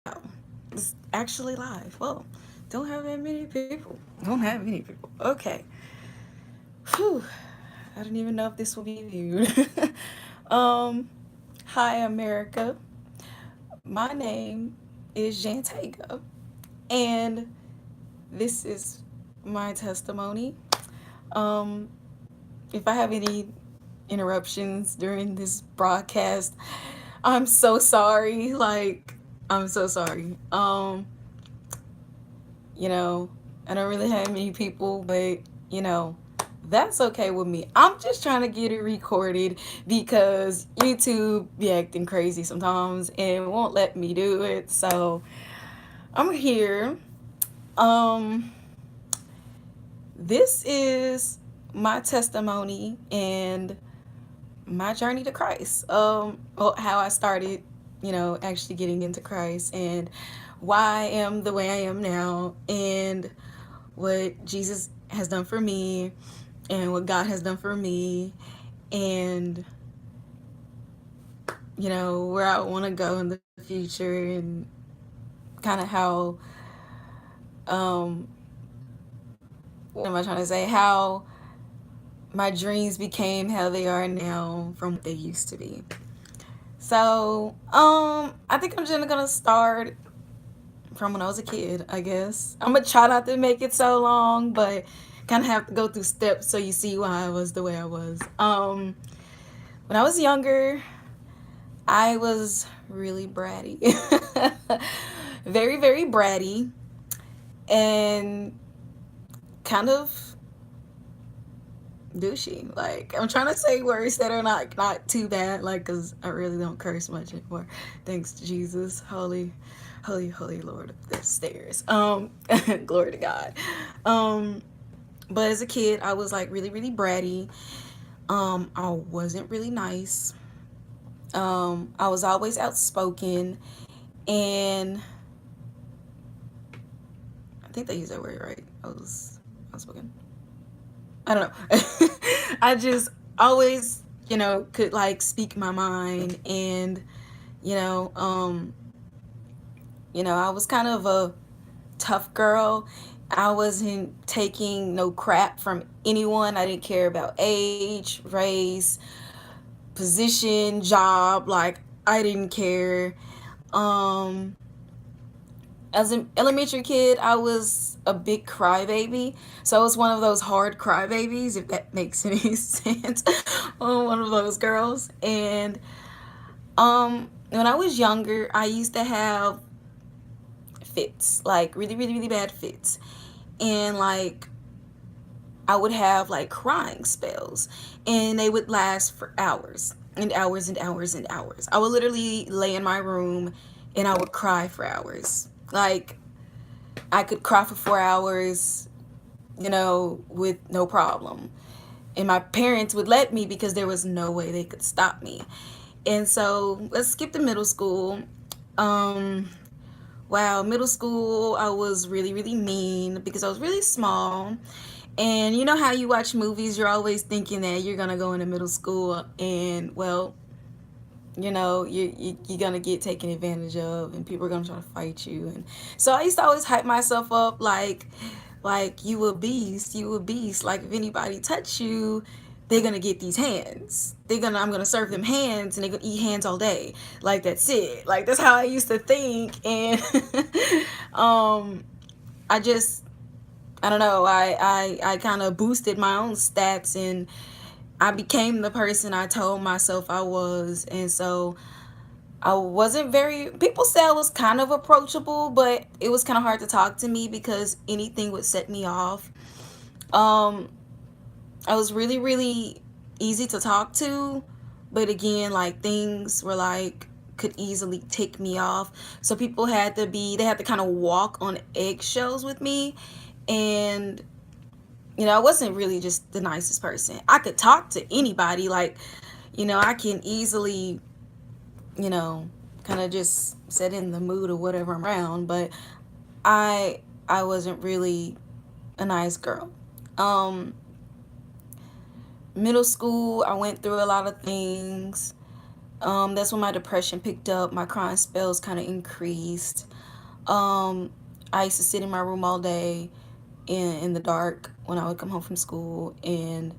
Wow, it's actually live. Well, don't have that many people. Don't have many people. Okay. Whew. I didn't even know if this will be viewed. um, Hi, America. My name is Jantega, and this is my testimony. Um, if I have any interruptions during this broadcast, I'm so sorry. I'm so sorry. You know, I don't really have many people, but you know, that's okay with me. I'm just trying to get it recorded because YouTube be acting crazy sometimes and won't let me do it. So I'm here. Um, this is my testimony and my journey to Christ. Well, how I started, actually getting into Christ and why I am the way I am now and what Jesus has done for me and what God has done for me and where I want to go in the future and kind of how um what am I trying to say, how my dreams became how they are now from what they used to be. So I think I'm just gonna start from when I was a kid, I guess. I'm gonna try not to make it so long, but kind of have to go through steps so you see why I was the way I was. When I was younger, I was really bratty. Very, very bratty and kind of douchey. Like, I'm trying to say words that are not too bad, like, because I really don't curse much anymore. Thanks to Jesus. Holy Lord of the stairs. Glory to God. Um, but as a kid, I was like really, really bratty. I wasn't really nice. I was always outspoken, and I think they use that word right. I was outspoken. I don't know. I just always, could like speak my mind, and you know, um, I was kind of a tough girl. I wasn't taking no crap from anyone. I didn't care about age, race, position, job. Like, I didn't care. Um, as an elementary kid, I was a big crybaby. So I was one of those hard crybabies, if that makes any sense. One of those girls. And when I was younger, I used to have fits, like really, really, really bad fits. And like I would have like crying spells, and they would last for hours and hours and hours and hours. I would literally lay in my room and I would cry for hours. Like, I could cry for 4 hours, with no problem. And my parents would let me because there was no way they could stop me. And so let's skip to middle school. Um, wow, middle school, I was really, really mean because I was really small. And you know how you watch movies, you're always thinking that you're gonna go into middle school and, well, you're gonna get taken advantage of and people are gonna try to fight you. And so I used to always hype myself up like you a beast. Like, if anybody touch you, they're gonna get these hands. I'm gonna serve them hands and they're gonna eat hands all day. Like, that's it. Like, that's how I used to think. And um I just I don't know, I kind of boosted my own stats, and I became the person I told myself I was. And so I wasn't very, people said I was kind of approachable, but it was kind of hard to talk to me because anything would set me off. Um, I was really, really easy to talk to, but again, like, things were like, could easily tick me off. So people they had to kind of walk on eggshells with me. And, I wasn't really just the nicest person. I could talk to anybody. Like, I can easily, you know, kind of just set in the mood or whatever I'm around. But I I wasn't really a nice girl. Middle school, I went through a lot of things. That's when my depression picked up. My crying spells kind of increased. Um, I used to sit in my room all day in the dark when I would come home from school, and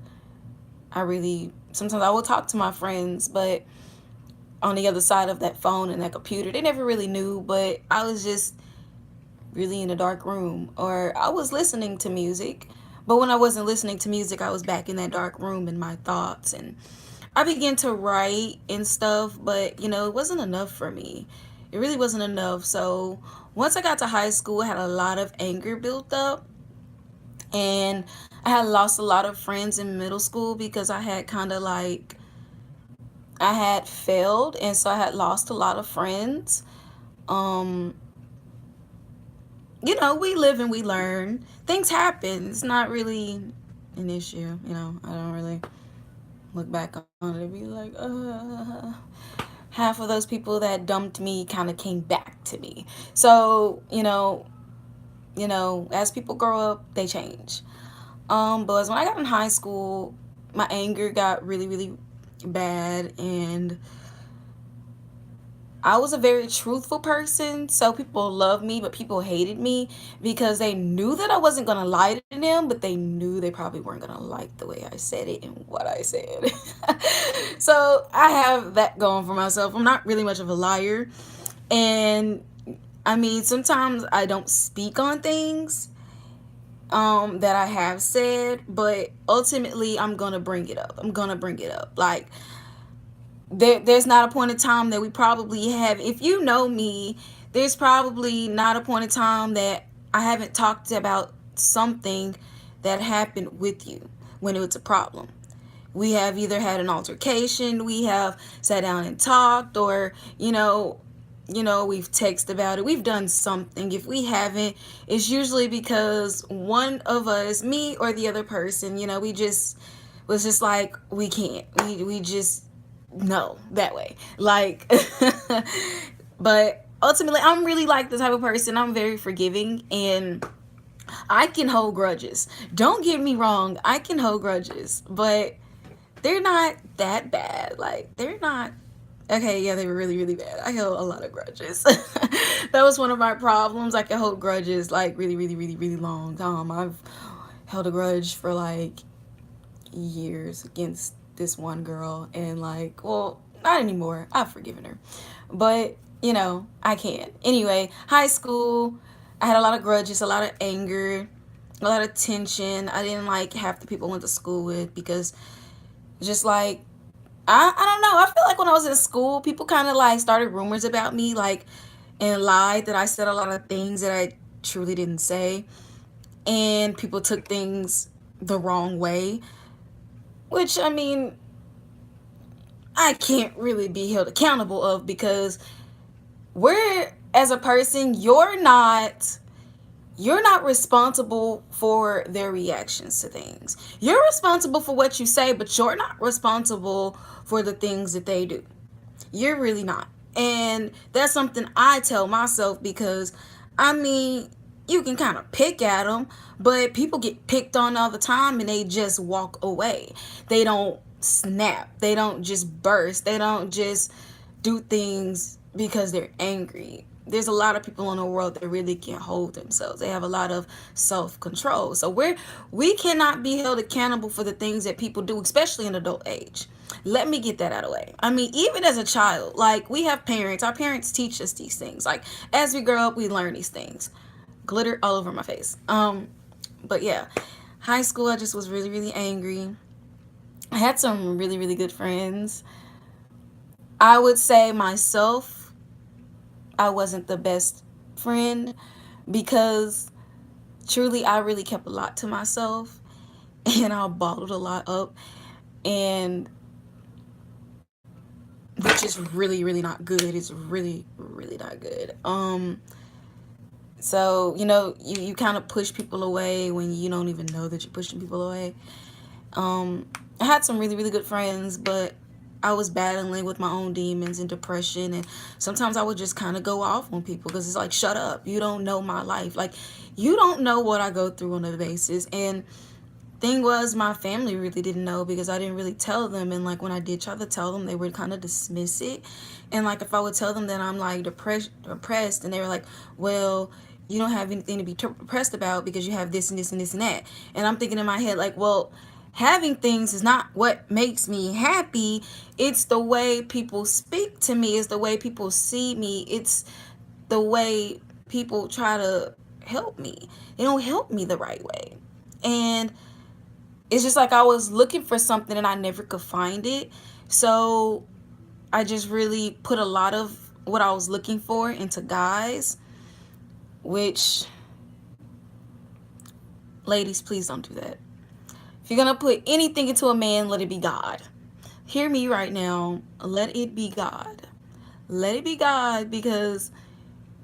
I really sometimes I would talk to my friends, but on the other side of that phone and that computer, they never really knew, but I was just really in a dark room, or I was listening to music. But when I wasn't listening to music, I was back in that dark room in my thoughts, and I began to write and stuff, but it wasn't enough for me. It really wasn't enough. So once I got to high school, I had a lot of anger built up, and I had lost a lot of friends in middle school because I had kind of like I had failed, and so I had lost a lot of friends. Um, we live and we learn. Things happen. It's not really an issue. I don't really look back on it and be like, half of those people that dumped me kind of came back to me. So, as people grow up, they change. But when I got in high school, my anger got really, really bad, and I was a very truthful person, so people loved me, but people hated me because they knew that I wasn't gonna lie to them, but they knew they probably weren't gonna like the way I said it and what I said. So I have that going for myself. I'm not really much of a liar, and I mean sometimes I don't speak on things that I have said, but ultimately I'm gonna bring it up. I'm gonna bring it up. Like there's not a point in time that we probably have. If you know me, there's probably not a point in time that I haven't talked about something that happened with you when it was a problem. We have either had an altercation, we have sat down and talked, or we've texted about it, we've done something. If we haven't, it's usually because one of us, me or the other person, we just was just like, we can't, we just no that way, like. But ultimately I'm really like the type of person, I'm very forgiving, and I can hold grudges. Don't get me wrong, I can hold grudges, but they're not that bad. Like, they're not. Okay, yeah, they were really, really bad. I held a lot of grudges. That was one of my problems. I could hold grudges like really, really, really, really long. I've held a grudge for like years against this one girl, and like, well, not anymore. I've forgiven her, but I can't. Anyway, high school, I had a lot of grudges, a lot of anger, a lot of tension. I didn't like half the people I went to school with because just like I don't know. I feel like when I was in school, people kind of like started rumors about me, like, and lied that I said a lot of things that I truly didn't say, and people took things the wrong way. Which, I mean, I can't really be held accountable of, because we're, as a person, you're not responsible for their reactions to things. You're responsible for what you say, but you're not responsible for the things that they do. You're really not. And that's something I tell myself, because I mean, you can kind of pick at them, but people get picked on all the time and they just walk away. They don't snap. They don't just burst. They don't just do things because they're angry. There's a lot of people in the world that really can't hold themselves. They have a lot of self-control. So we cannot be held accountable for the things that people do, especially in adult age. Let me get that out of the way. I mean, even as a child, like, we have parents. Our parents teach us these things. Like, as we grow up, we learn these things. Glitter all over my face. But yeah, high school, I just was really, really angry. I had some really, really good friends. I would say myself, I wasn't the best friend, because truly I really kept a lot to myself, and I bottled a lot up, and which is really, really not good. It's really, really not good. So you kind of push people away when you don't even know that you're pushing people away. I had some really, really good friends, but I was battling with my own demons and depression, and sometimes I would just kind of go off on people, because it's like, shut up, you don't know my life. Like, you don't know what I go through on a basis. And thing was, my family really didn't know because I didn't really tell them. And like when I did try to tell them, they would kind of dismiss it. And like if I would tell them that I'm like depressed, and they were like, well, you don't have anything to be depressed about because you have this and this and this and that. And I'm thinking in my head like, well, having things is not what makes me happy. It's the way people speak to me, it's the way people see me, it's the way people try to help me. They don't help me the right way. And it's just like I was looking for something and I never could find it. So I just really put a lot of what I was looking for into guys, which, ladies, please don't do that. If you're gonna put anything into a man, let it be God. Hear me right now. Let it be God. Let it be God, because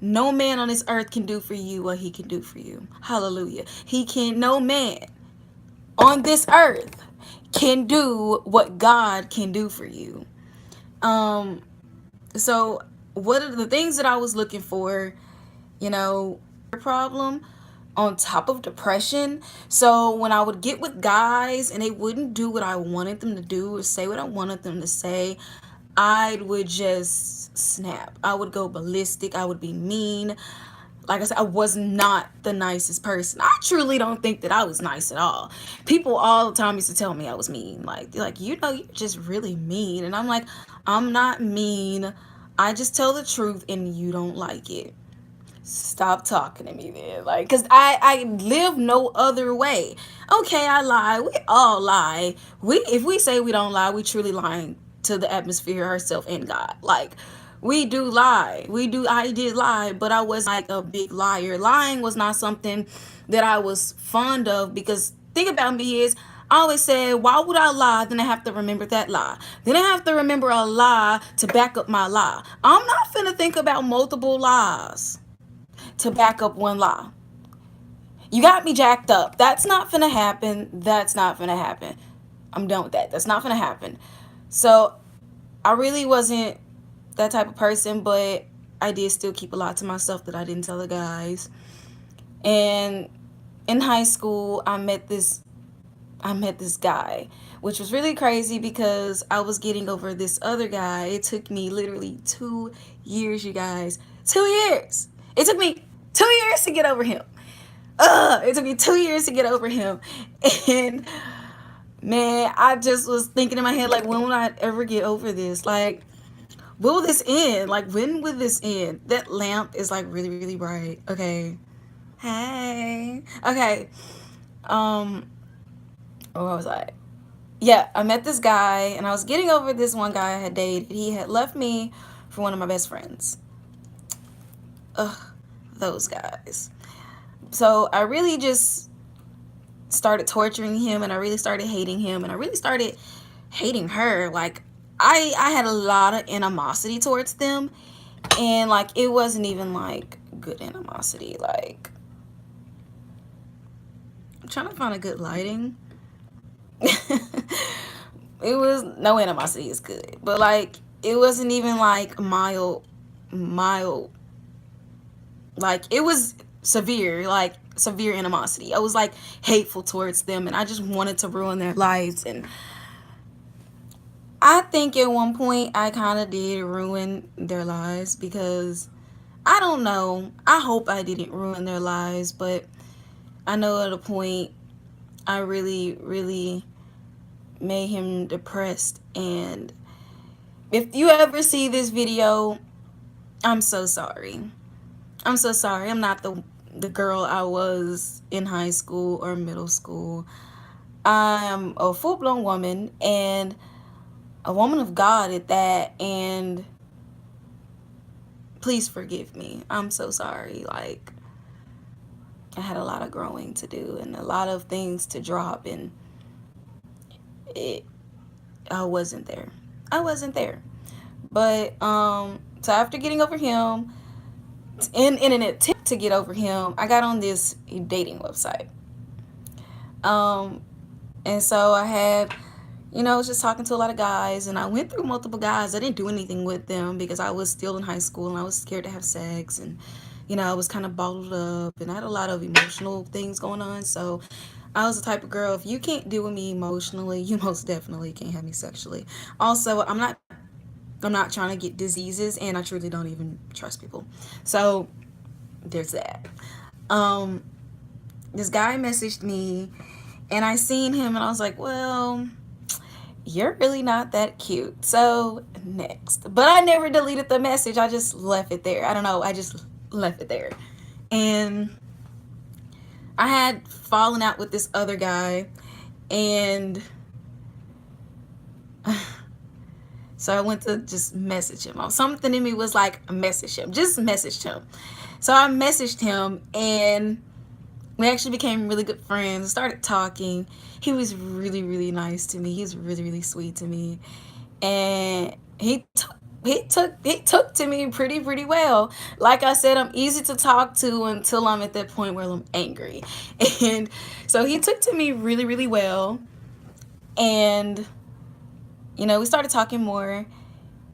no man on this earth can do for you what he can do for you. Hallelujah. No man on this earth can do what God can do for you. So what are the things that I was looking for, you know, problem on top of depression. So when I would get with guys and they wouldn't do what I wanted them to do or say what I wanted them to say, I would just snap. I would go ballistic. I would be mean. Like I said, I was not the nicest person. I truly don't think that I was nice at all. People all the time used to tell me I was mean. Like, they're like, you're just really mean. And I'm like, I'm not mean. I just tell the truth and you don't like it. Stop talking to me then. Like, because I live no other way. Okay, I lie. We all lie. If we say we don't lie, we truly lying to the atmosphere, ourselves, and God. Like, we do lie. I did lie, but I was like a big liar. Lying was not something that I was fond of, because thing about me is, I always said, why would I lie? Then I have to remember that lie. Then I have to remember a lie to back up my lie. I'm not finna think about multiple lies to back up one lie. You got me jacked up. That's not gonna happen. That's not gonna happen. I'm done with that. That's not gonna happen. So I really wasn't that type of person, but I did still keep a lot to myself that I didn't tell the guys. And in high school, I met this guy, which was really crazy because I was getting over this other guy. It took me literally 2 years, you guys. 2 years. It took me 2 years to get over him. It took me 2 years to get over him. And man, I just was thinking in my head, like, when will I ever get over this? Like, will this end? Like, when will this end? That lamp is like really, really bright. Okay. Hey. Okay. Where was I? Yeah, I met this guy and I was getting over this one guy I had dated. He had left me for one of my best friends. Ugh, those guys. So I really just started torturing him, and I really started hating him, and I really started hating her. Like, I had a lot of animosity towards them, and like it wasn't even like good animosity. Like, I'm trying to find a good lighting. It was no animosity is good, but like it wasn't even like mild. Like, it was severe, like severe animosity. I was like hateful towards them, and I just wanted to ruin their lives. And I think at one point I kind of did ruin their lives, because I don't know, I hope I didn't ruin their lives, but I know at a point I really made him depressed. And if you ever see this video, I'm so sorry. I'm so sorry. I'm not the girl I was in high school or middle school. I'm a full-blown woman, and a woman of God at that. And please forgive me. I'm so sorry. Like, I had a lot of growing to do and a lot of things to drop, and I wasn't there. I wasn't there. But so after getting over him, in an attempt to get over him, I got on this dating website. And so I had, I was just talking to a lot of guys, and I went through multiple guys. I didn't do anything with them because I was still in high school and I was scared to have sex, and I was kind of bottled up and I had a lot of emotional things going on. So I was the type of girl, if you can't deal with me emotionally, you most definitely can't have me sexually. Also, I'm not trying to get diseases, and I truly don't even trust people. So there's that. Um, this guy messaged me, and I seen him, and I was like, well, you're really not that cute. So next, but I never deleted the message. I just left it there. I don't know. I just left it there, and I had fallen out with this other guy, and so I went to just message him. Something in me was like, message him. Just messaged him. So I messaged him, and we actually became really good friends. Started talking. He was really, really nice to me. He was really, really sweet to me, and he took to me pretty well. Like I said, I'm easy to talk to until I'm at that point where I'm angry, and so he took to me really, really well, and we started talking more,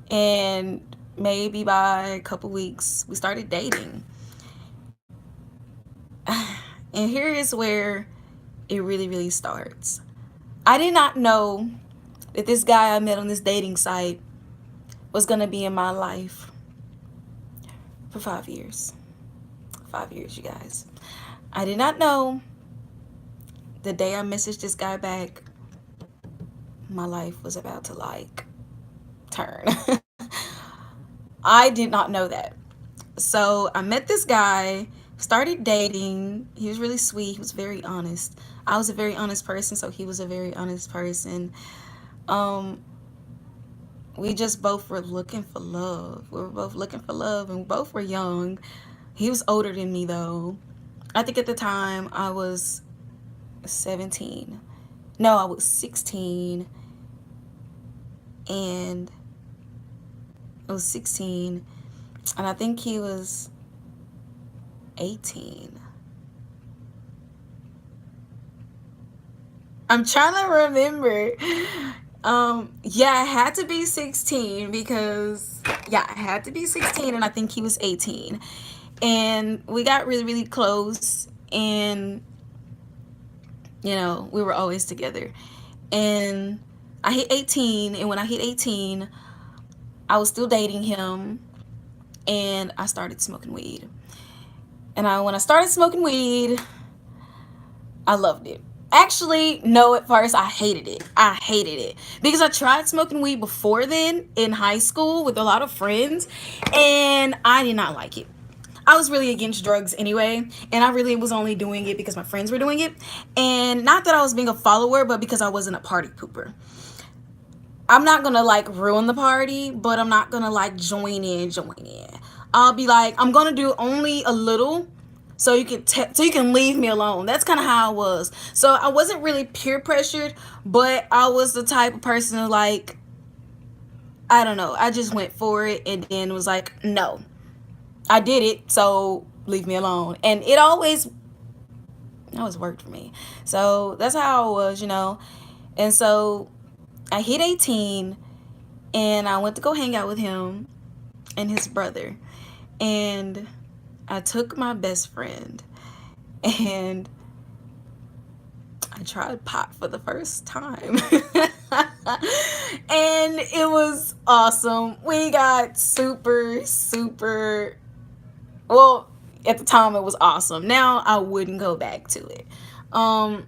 and maybe by a couple weeks we started dating. And here is where it really, really starts. I did not know that this guy I met on this dating site was going to be in my life for 5 years. 5 years, you guys. I did not know the day I messaged this guy back, my life was about to like turn. I did not know that. So I met this guy, started dating. He was really sweet. He was very honest. I was a very honest person, so he was a very honest person. Um, we just both were looking for love. We were both looking for love, and we both were young. He was older than me, though. I think at the time I was 17. No, I was 16, and I was 16, and I think he was 18. I'm trying to remember. Yeah, it had to be 16 because, yeah, it had to be 16, and I think he was 18. And we got really, really close, and, we were always together. And I hit 18, and when I hit 18, I was still dating him, and I started smoking weed. And when I started smoking weed, I loved it. Actually, no, at first I hated it. I hated it because I tried smoking weed before then in high school with a lot of friends, and I did not like it. I was really against drugs anyway, and I really was only doing it because my friends were doing it. And not that I was being a follower, but because I wasn't a party pooper. I'm not gonna like ruin the party, but I'm not gonna like join in. I'll be like, I'm gonna do only a little, so you can leave me alone. That's kind of how I was. So I wasn't really peer pressured, but I was the type of person who, like, I don't know, I just went for it and then was like, no, I did it, so leave me alone. And it always worked for me. So that's how I was. And so I hit 18, and I went to go hang out with him and his brother. And I took my best friend, and I tried pot for the first time. And it was awesome. We got super, super, well, at the time it was awesome. Now I wouldn't go back to it. I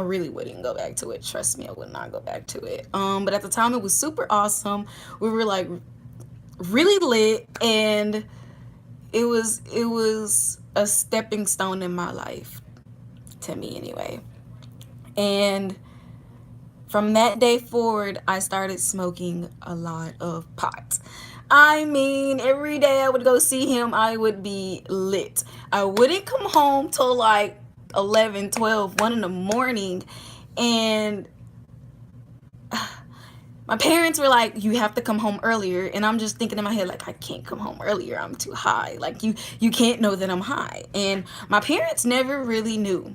really wouldn't go back to it. Trust me, I would not go back to it. But at the time it was super awesome. We were like really lit, and it was a stepping stone in my life, to me anyway. And from that day forward, I started smoking a lot of pot. I mean, every day I would go see him, I would be lit. I wouldn't come home till like 11, 12, 1 in the morning. And my parents were like, you have to come home earlier. And I'm just thinking in my head, like, I can't come home earlier. I'm too high. Like, you can't know that I'm high. And my parents never really knew.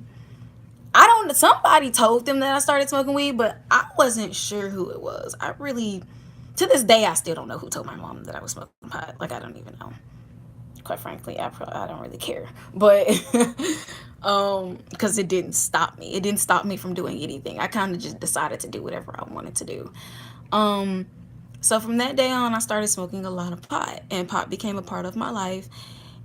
Somebody told them that I started smoking weed, but I wasn't sure who it was. To this day, I still don't know who told my mom that I was smoking pot. Like, I don't even know. quite frankly, I don't really care. But because it didn't stop me. It didn't stop me from doing anything. I kind of just decided to do whatever I wanted to do. Um, so from that day on, I started smoking a lot of pot, and pot became a part of my life.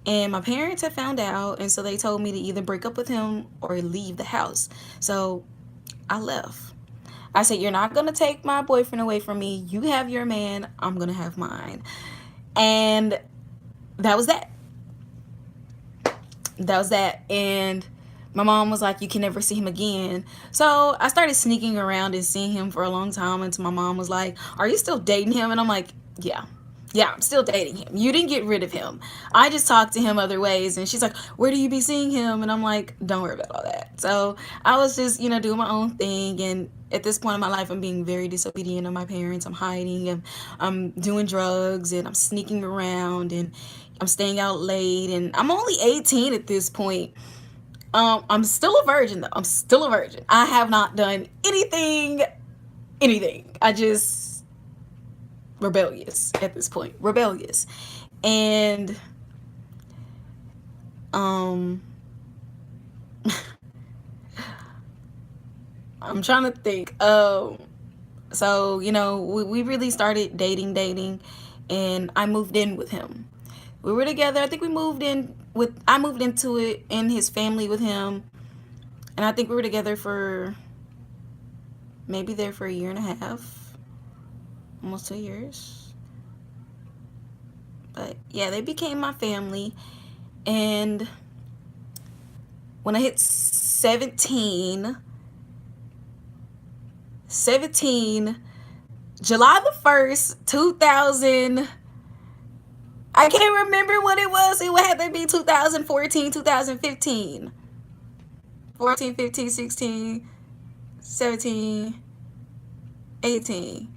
And my parents had found out, and so they told me to either break up with him or leave the house. So I left. I said, "You're not going to take my boyfriend away from me. You have your man, I'm going to have mine." And that was that. That was that. And my mom was like, "You can never see him again." So I started sneaking around and seeing him for a long time until my mom was like, "Are you still dating him?" And I'm like, "Yeah. Yeah, I'm still dating him. You didn't get rid of him. I just talked to him other ways." And she's like, "Where do you be seeing him?" And I'm like, "Don't worry about all that." So I was just, doing my own thing. And at this point in my life, I'm being very disobedient of my parents. I'm hiding, and I'm doing drugs, and I'm sneaking around, and I'm staying out late. And I'm only 18 at this point. I'm still a virgin though. I'm still a virgin. I have not done anything. I just rebellious at this point. Rebellious. And um I'm trying to think. So, we really started dating, and I moved in with him. We were together. I think I moved into it in his family with him. And I think we were together for maybe there for a year and a half, almost 2 years. But yeah, they became my family. And when I hit 17, July the 1st, 2000, I can't remember what it was. It would have to be 2014, 2015. 14, 15, 16, 17, 18.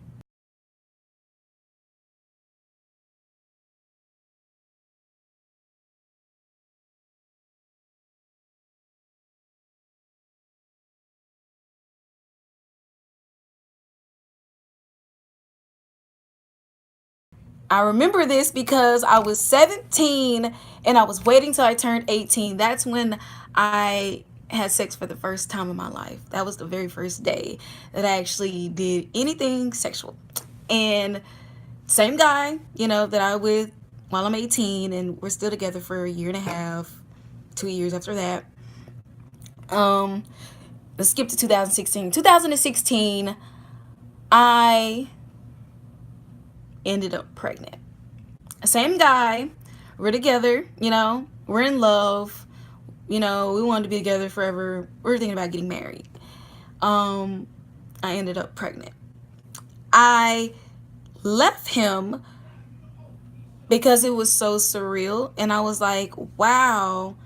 I remember this because I was 17 and I was waiting till I turned 18. That's when I had sex for the first time in my life. That was the very first day that I actually did anything sexual. And same guy, that I with while I'm 18, and we're still together for a year and a half, 2 years after that. Um, let's skip to 2016. 2016, I ended up pregnant. Same guy. We're together, we're in love, we wanted to be together forever. We were thinking about getting married. Um, I ended up pregnant. I left him because it was so surreal, and I was like, wow,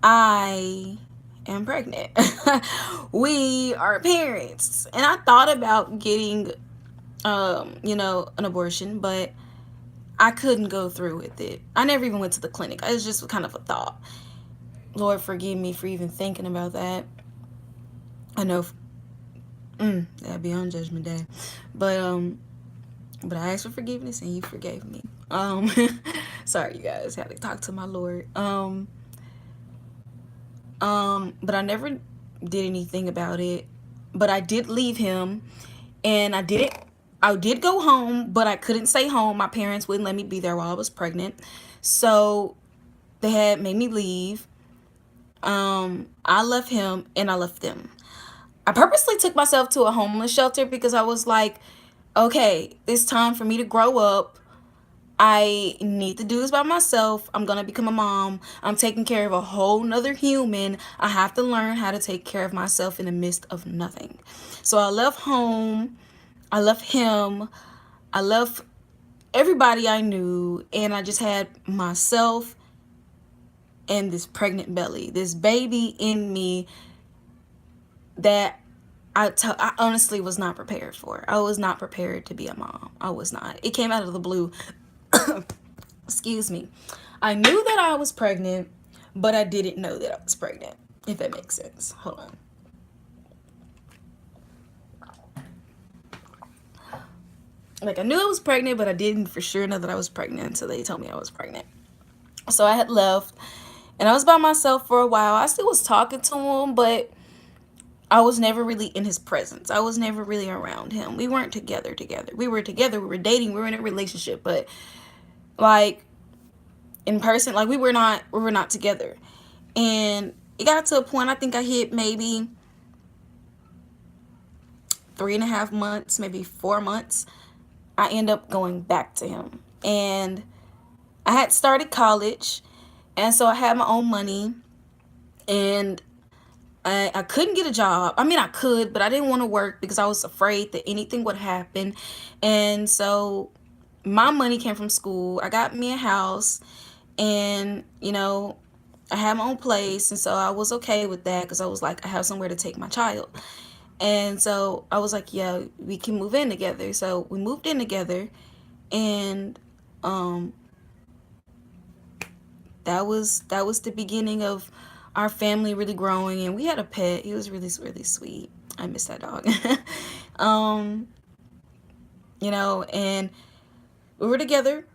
I am pregnant. We are parents. And I thought about getting an abortion, but I couldn't go through with it. I never even went to the clinic. It was just kind of a thought. Lord, forgive me for even thinking about that. I know that'd be on Judgment Day, but I asked for forgiveness and you forgave me. Sorry, you guys, had to talk to my Lord. But I never did anything about it. But I did leave him, and I did go home, but I couldn't stay home. My parents wouldn't let me be there while I was pregnant. So they had made me leave. I left him and I left them. I purposely took myself to a homeless shelter because I was like, okay, it's time for me to grow up. I need to do this by myself. I'm gonna become a mom. I'm taking care of a whole nother human. I have to learn how to take care of myself in the midst of nothing. So I left home. I left him. I left everybody I knew, and I just had myself and this pregnant belly, this baby in me that I honestly was not prepared for. I was not prepared to be a mom. I was not. It came out of the blue. Excuse me. I knew that I was pregnant, but I didn't know that I was pregnant, if that makes sense. Hold on. Like, I knew I was pregnant, but I didn't for sure know that I was pregnant until they told me I was pregnant. So I had left and I was by myself for a while. I still was talking to him, but I was never really in his presence. I was never really around him. We weren't together. We were together, we were dating, we were in a relationship, but like in person, like we were not together. And it got to a point, I think I hit maybe 3.5 months, maybe 4 months. I end up going back to him. And I had started college, and so I had my own money, and I couldn't get a job. I mean, I could, but I didn't want to work because I was afraid that anything would happen. And so my money came from school. I got me a house, and, I had my own place. And so I was okay with that because I was like, I have somewhere to take my child. And so I was like, yeah, we can move in together. So we moved in together, and um, that was the beginning of our family really growing. And we had a pet. He was really really sweet. I miss that dog. um, and we were together.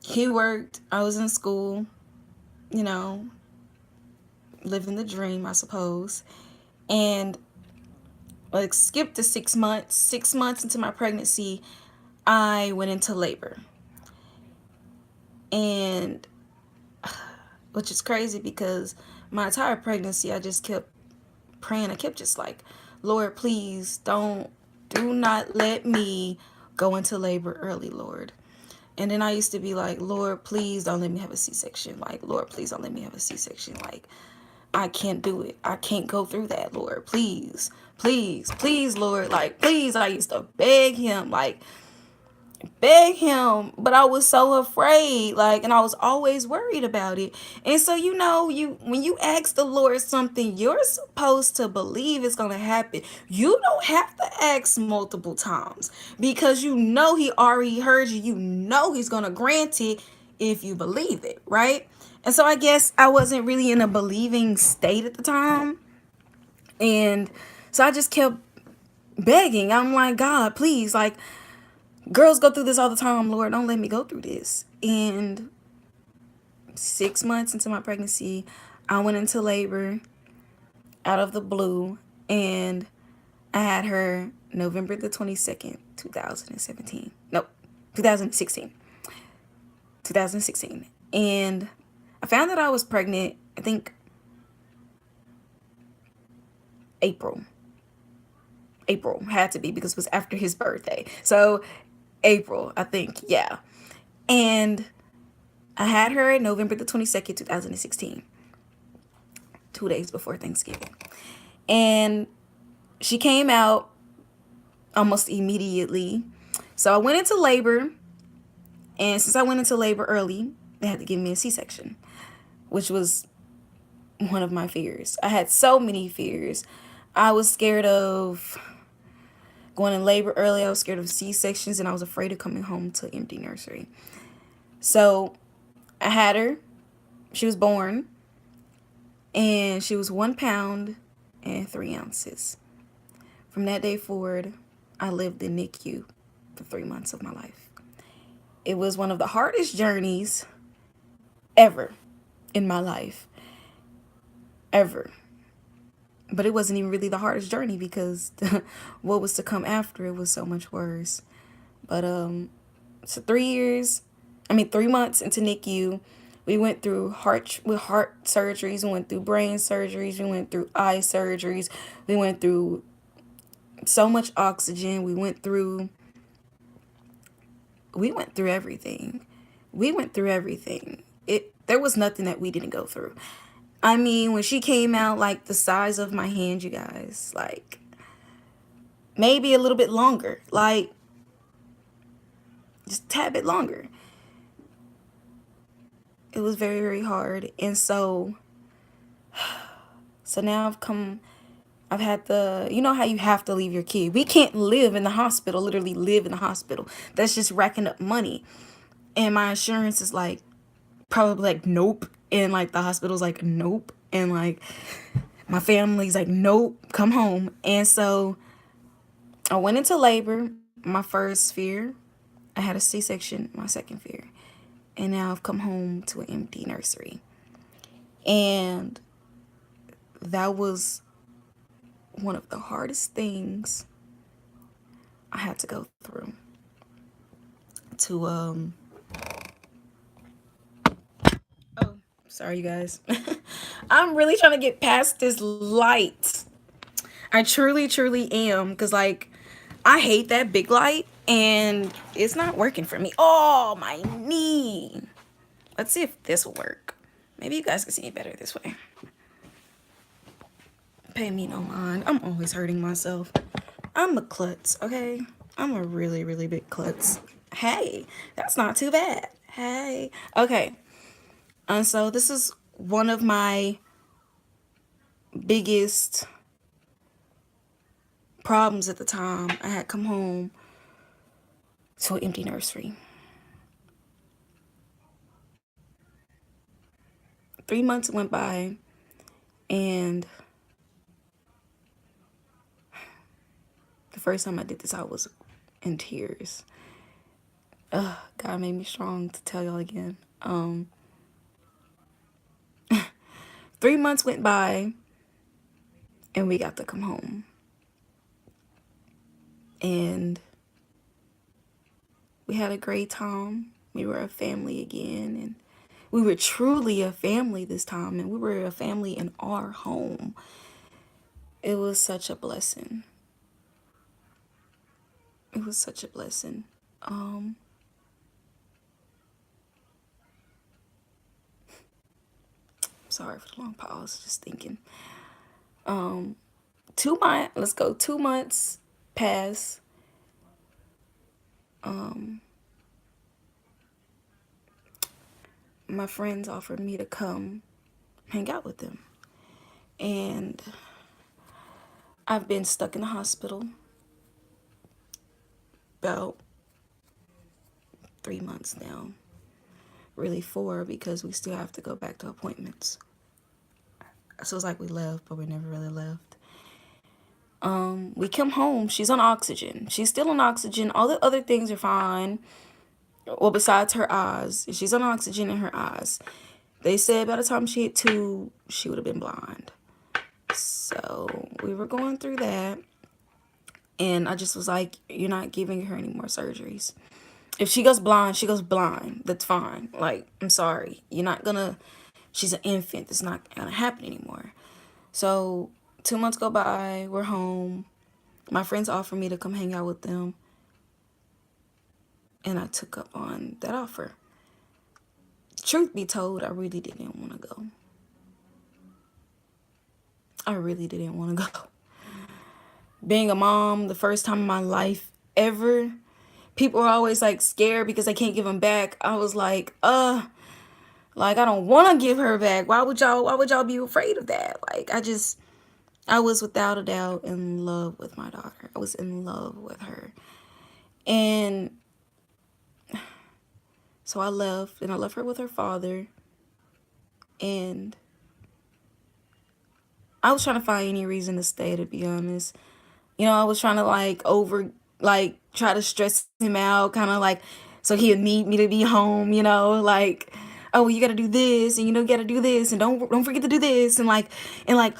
He worked. I was in school. You know, living the dream, I suppose. And like skip to 6 months. 6 months into my pregnancy, I went into labor, and which is crazy because my entire pregnancy I just kept praying. I kept just like, Lord, please do not let me go into labor early, Lord. And then I used to be like, Lord, please don't let me have a C-section. Like, Lord, please don't let me have a C-section. Like, I can't do it. I can't go through that, Lord. Please, please, please, Lord. Like, please. I used to beg him, but I was so afraid, like, and I was always worried about it. And so, you when you ask the Lord something, you're supposed to believe it's gonna happen. You don't have to ask multiple times because he already heard you. He's gonna grant it if you believe it, right? And so I guess I wasn't really in a believing state at the time. And so I just kept begging. I'm like, God, please, like, girls go through this all the time. Lord, don't let me go through this. And 6 months into my pregnancy, I went into labor out of the blue, and I had her November the 22nd, 2017. Nope, 2016. 2016. And I found that I was pregnant, I think April. April had to be because it was after his birthday. So April, I think, yeah. And I had her November the 22nd, 2016, 2 days before Thanksgiving. And she came out almost immediately. So I went into labor. And since I went into labor early, they had to give me a C-section, which was one of my fears. I had so many fears. I was scared of going in labor early. I was scared of C-sections, and I was afraid of coming home to empty nursery. So I had her. She was born, and she was 1 pound and 3 ounces. From that day forward, I lived in NICU for 3 months of my life. It was one of the hardest journeys ever in my life. Ever. But it wasn't even really the hardest journey because what was to come after it was so much worse. But so 3 months into NICU, we went through heart surgeries, we went through brain surgeries, we went through eye surgeries, we went through so much oxygen, we went through everything. We went through everything. There was nothing that we didn't go through. I mean, when she came out, like the size of my hand, you guys, like maybe a little bit longer, like just a tad bit longer. It was very, very hard. And so now I've had how you have to leave your kid. We can't live in the hospital, literally live in the hospital. That's just racking up money. And my insurance is like, probably like, nope. And like the hospital's like, nope. And like my family's like, nope, come home. And so I went into labor. My first fear, I had a C-section. My second fear, and now I've come home to an empty nursery. And that was one of the hardest things I had to go through to oh, sorry you guys. I'm really trying to get past this light. I truly am, because like I hate that big light and it's not working for me. Oh, my knee. Let's see if this will work. Maybe you guys can see it better this way. Pay me no mind. I'm always hurting myself. I'm a klutz, okay? I'm a really big klutz. Hey, that's not too bad. Hey. Okay. And so this is one of my biggest problems at the time. I had come home to an empty nursery. 3 months went by, and the first time I did this, I was in tears. God made me strong to tell y'all again. 3 months went by, and we got to come home. And we had a great time. We were a family again, and we were truly a family this time, and we were a family in our home. It was such a blessing. It was such a blessing. Sorry for the long pause, just thinking. 2 months, let's go, 2 months pass. My friends offered me to come hang out with them. And I've been stuck in the hospital about 3 months now. Really 4, because we still have to go back to appointments. So it's like we left, but we never really left. We come home. She's on oxygen. She's still on oxygen. All the other things are fine. Well, besides her eyes. She's on oxygen in her eyes. They said by the time she hit 2, she would have been blind. So we were going through that. And I just was like, you're not giving her any more surgeries. If she goes blind, she goes blind. That's fine. Like, I'm sorry. You're not gonna, she's an infant. It's not gonna happen anymore. So 2 months go by. We're home. My friends offered me to come hang out with them. And I took up on that offer. Truth be told, I really didn't want to go. I really didn't want to go. Being a mom, the first time in my life ever, people are always like scared because they can't give them back. I was like, like I don't want to give her back. Why would y'all be afraid of that? Like I was without a doubt in love with my daughter. I was in love with her. And so I left, and I left her with her father. And I was trying to find any reason to stay, to be honest. You know, I was trying to try to stress him out, kind of like, so he would need me to be home, like, oh, well, you got to do this, and you got to do this, and don't forget to do this, and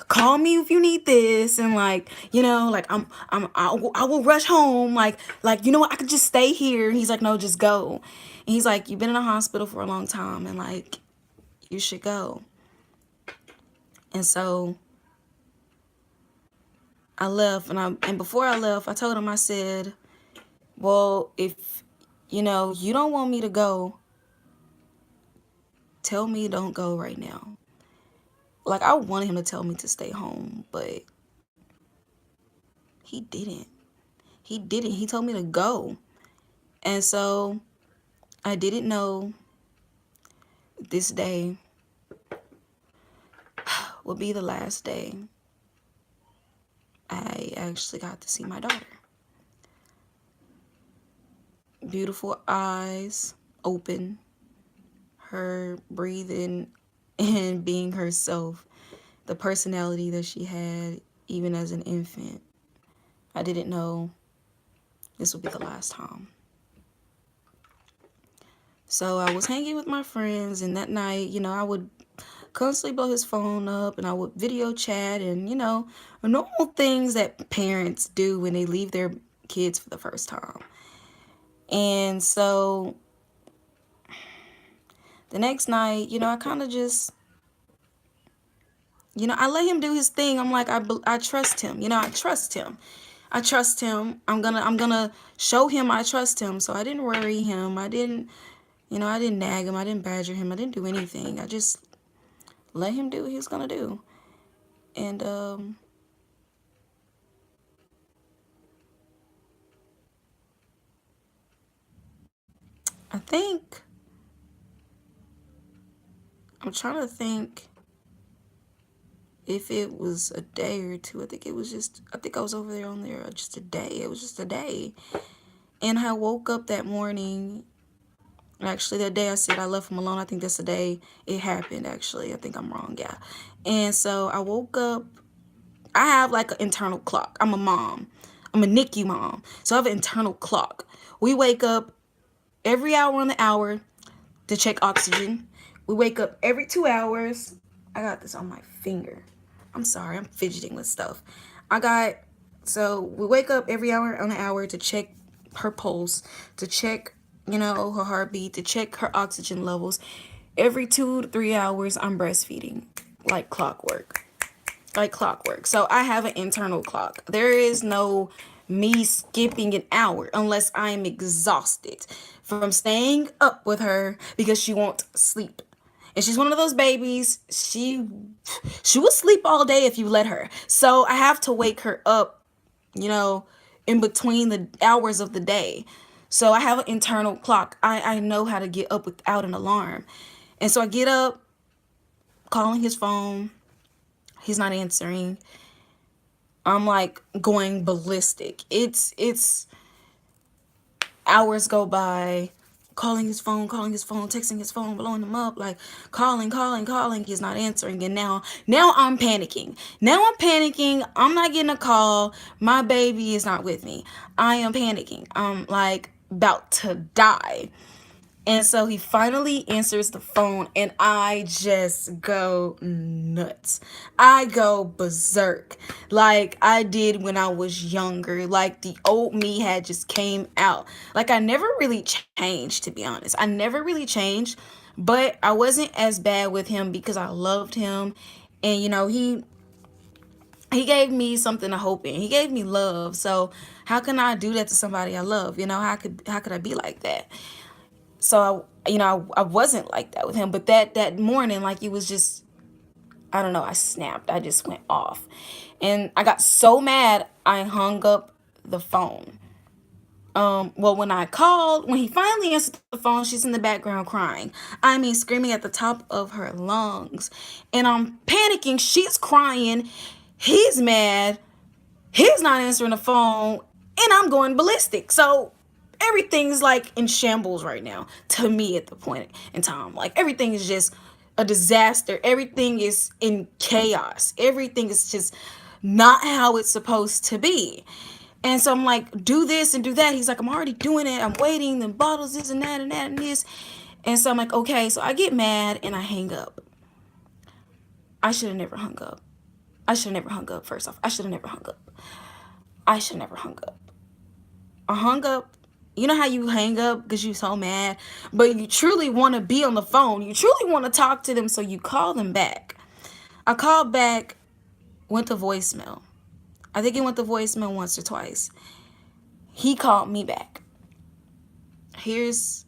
call me if you need this, and like I will rush home, I could just stay here. And he's like, no, just go. And he's like, you've been in a hospital for a long time, and like, you should go. And so I left, and before I left, I told him, I said, well, if you don't want me to go, tell me don't go right now. Like, I wanted him to tell me to stay home, but he didn't. He told me to go. And so I didn't know this day would be the last day I actually got to see my daughter. Beautiful eyes, open, her breathing and being herself, the personality that she had even as an infant. I didn't know this would be the last time. So I was hanging with my friends, and that night, I would constantly blow his phone up, and I would video chat, and normal things that parents do when they leave their kids for the first time. And so the next night, I kind of just, I let him do his thing. I'm like, I trust him. I trust him. I trust him. I'm gonna show him I trust him. So I didn't worry him. I didn't nag him. I didn't badger him. I didn't do anything. I just let him do what he was gonna do. And I think I'm trying to think if it was a day or two. I think I was over there on there just a day. It was just a day. And I woke up that morning. Actually, that day I said I left him alone, I think that's the day it happened, actually. I think I'm wrong, yeah. And so I woke up. I have like an internal clock. I'm a mom. I'm a NICU mom. So I have an internal clock. We wake up every hour on the hour to check oxygen. We wake up every 2 hours. I got this on my finger. I'm sorry, I'm fidgeting with stuff. I got, so we wake up every hour on the hour to check her pulse, to check, her heartbeat, to check her oxygen levels. Every 2 to 3 hours, I'm breastfeeding like clockwork. Like clockwork. So I have an internal clock. There is no me skipping an hour unless I'm exhausted from staying up with her because she won't sleep. And she's one of those babies. She will sleep all day if you let her. So I have to wake her up, you know, in between the hours of the day. So I have an internal clock. I know how to get up without an alarm. And so I get up, calling his phone. He's not answering. I'm like going ballistic. It's hours go by, calling his phone, texting his phone, blowing him up, like calling. He's not answering. And now I'm panicking. I'm not getting a call. My baby is not with me. I am panicking. I'm like about to die. And so he finally answers the phone, and I just go nuts. I go berserk like I did when I was younger. Like the old me had just came out. Like I never really changed, to be honest. I never really changed, but I wasn't as bad with him because I loved him. And he gave me something to hope in. He gave me love. So how can I do that to somebody I love? How could I be like that? So I wasn't like that with him, but that morning, like, it was just, I don't know, I snapped. I just went off, and I got so mad I hung up the phone. Well, when he finally answered the phone, she's in the background crying. I mean, screaming at the top of her lungs, and I'm panicking. She's crying. He's mad. He's not answering the phone, and I'm going ballistic. So everything's like in shambles right now to me at the point in time. Like everything is just a disaster. Everything is in chaos. Everything is just not how it's supposed to be. And so I'm like, do this and do that. He's like, I'm already doing it. I'm waiting. The bottles, this and that and that and this. And so I'm like, okay. So I get mad and I hang up. I should have never hung up. I should have never hung up, first off. I should have never hung up. I should have never hung up. I hung up. You know how you hang up because you're so mad, but you truly want to be on the phone. You truly want to talk to them, so you call them back. I called back, went to voicemail. I think it went to voicemail once or twice. He called me back. Here's,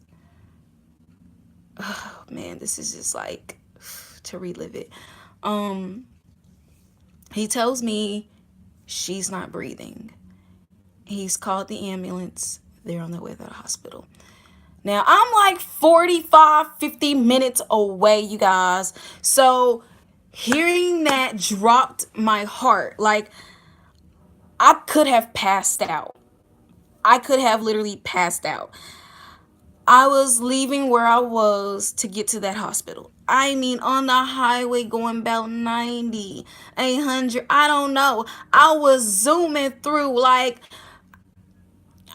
oh man, this is just like to relive it. He tells me she's not breathing. He's called the ambulance. They're on their way to the hospital. Now, I'm like 45, 50 minutes away, you guys. So, hearing that dropped my heart. Like, I could have passed out. I could have literally passed out. I was leaving where I was to get to that hospital. I mean, on the highway going about 90, 100, I don't know. I was zooming through like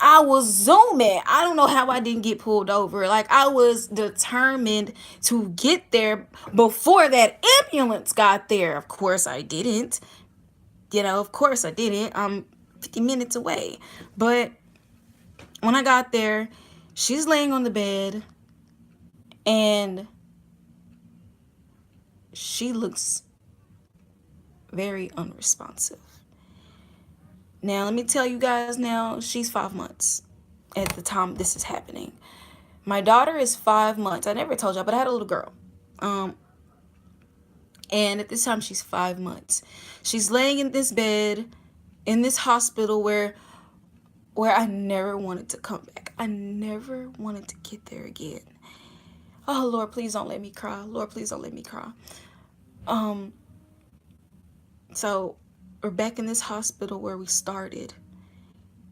I was zooming. I don't know how I didn't get pulled over. Like, I was determined to get there before that ambulance got there. Of course I didn't. Of course I didn't. I'm 50 minutes away. But when I got there, she's laying on the bed and she looks very unresponsive. Now, let me tell you guys now, she's 5 months at the time this is happening. My daughter is 5 months. I never told y'all, but I had a little girl. And at this time, she's 5 months. She's laying in this bed in this hospital where I never wanted to come back. I never wanted to get there again. Oh, Lord, please don't let me cry. Lord, please don't let me cry. So we're back in this hospital where we started,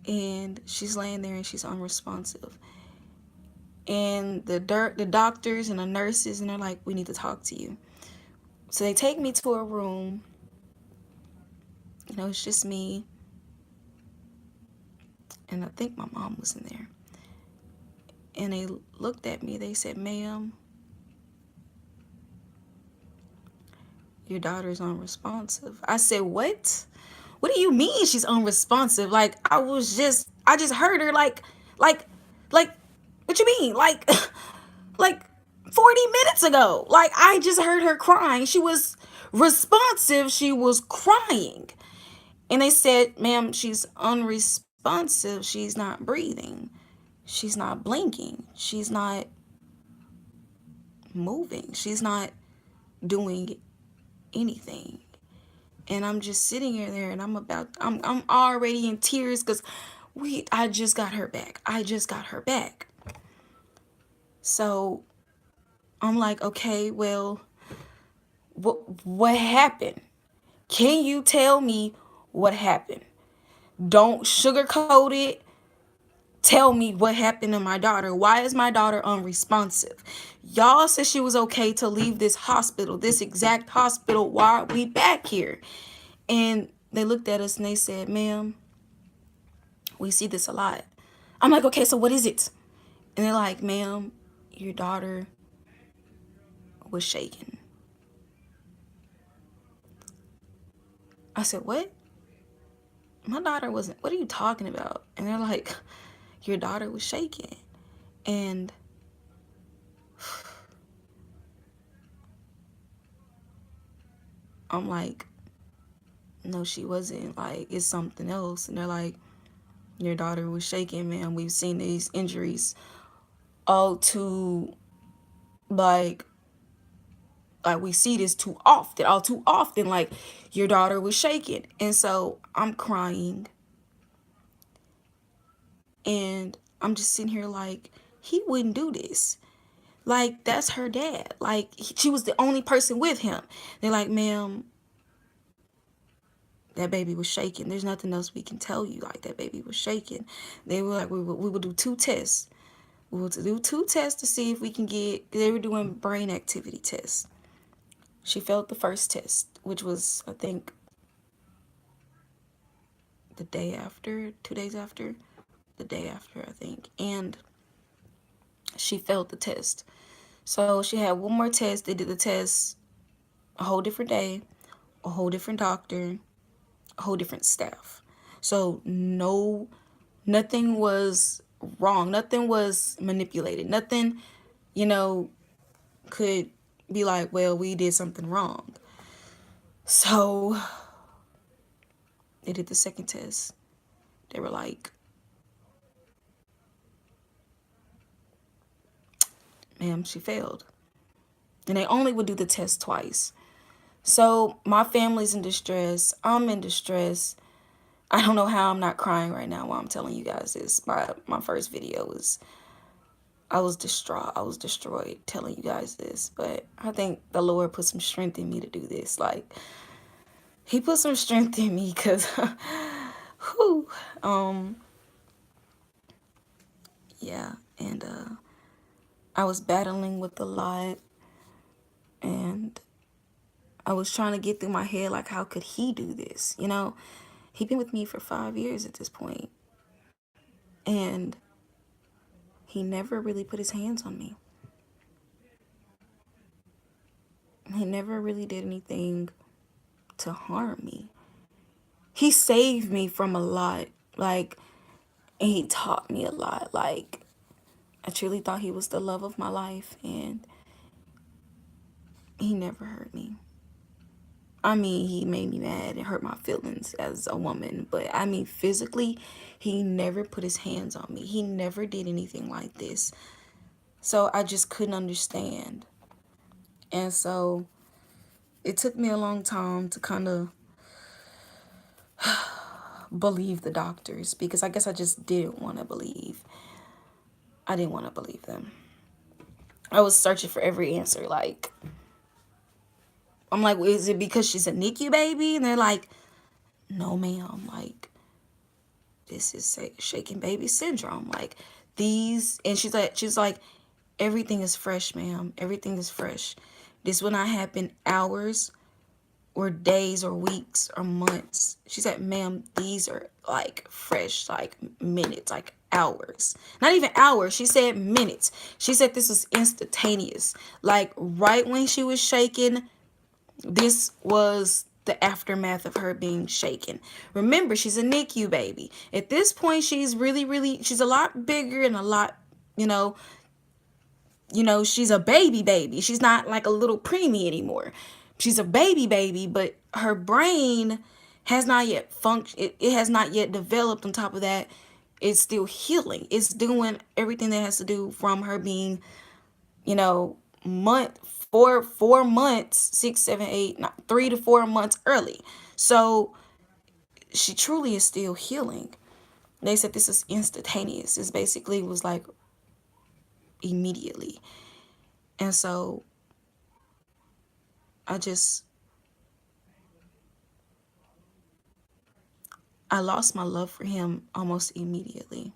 and she's laying there and she's unresponsive. And the doctors and the nurses, and they're like, we need to talk to you. So they take me to a room. It's just me. And I think my mom was in there. And they looked at me. They said, ma'am, your daughter's unresponsive. I said, what? What do you mean she's unresponsive? Like, I just heard her like, what you mean? Like, like 40 minutes ago. Like, I just heard her crying. She was responsive. She was crying. And they said, ma'am, she's unresponsive. She's not breathing. She's not blinking. She's not moving. She's not doing anything. And I'm just sitting there and I'm already in tears because I just got her back. I just got her back. So I'm like, okay, well, what happened? Can you tell me what happened? Don't sugarcoat it. Tell me what happened to my daughter. Why is my daughter unresponsive? Y'all said she was okay to leave this hospital, this exact hospital. Why are we back here? And they looked at us and they said, ma'am, we see this a lot. I'm like, okay, so what is it? And they're like, ma'am, your daughter was shaken. I said, what? My daughter wasn't. What are you talking about? And they're like, your daughter was shaken. And I'm like, no, she wasn't. Like, it's something else. And they're like, your daughter was shaken, man. We've seen these injuries all too, like we see this all too often. Like, your daughter was shaken. And so I'm crying. And I'm just sitting here like, he wouldn't do this. Like, that's her dad. Like, she was the only person with him. They're like, ma'am, that baby was shaking. There's nothing else we can tell you. Like, that baby was shaking. They were like, we will do 2 tests. We will do 2 tests to see if we can get, they were doing brain activity tests. She failed the first test, which was, I think, the day after, 2 days after, the day after, I think. And she failed the test. So she had one more test. They did the test a whole different day, a whole different doctor, a whole different staff. So nothing was wrong. Nothing was manipulated. Nothing, could be like, well, we did something wrong. So they did the second test. They were like, ma'am, she failed. And they only would do the test twice. So my family's in distress. I'm in distress. I don't know how I'm not crying right now while I'm telling you guys this. My first video was, I was distraught. I was destroyed telling you guys this. But I think the Lord put some strength in me to do this. Like, he put some strength in me because, yeah. And I was battling with a lot. And I was trying to get through my head, like, how could he do this? He'd been with me for 5 years at this point. And he never really put his hands on me. He never really did anything to harm me. He saved me from a lot. Like, and he taught me a lot. Like, I truly thought he was the love of my life, and he never hurt me. I mean, he made me mad and hurt my feelings as a woman, but I mean, physically, he never put his hands on me. He never did anything like this. So I just couldn't understand. And so it took me a long time to kind of believe the doctors, because I guess I just didn't want to believe. I didn't want to believe them. I was searching for every answer. Like, I'm like, well, is it because she's a NICU baby? And they're like, no, ma'am. Like, this is shaken baby syndrome. Like, these, and she's like, everything is fresh, ma'am. Everything is fresh. This will not happen hours or days or weeks or months. She said, ma'am, these are like fresh, like minutes, like hours. Not even hours. She said minutes. She said this was instantaneous. Like, right when she was shaking, this was the aftermath of her being shaken. Remember, she's a NICU baby. At this point, she's really, she's a lot bigger and a lot, she's a baby. She's not like a little preemie anymore. She's a baby, but her brain has not yet functioned. It has not yet developed. On top of that, it's still healing. It's doing everything that has to do from her being, month, 4 months, 6, 7, 8, not 3 to 4 months early. So she truly is still healing. They said this is instantaneous. This basically was like immediately. And so I lost my love for him almost immediately.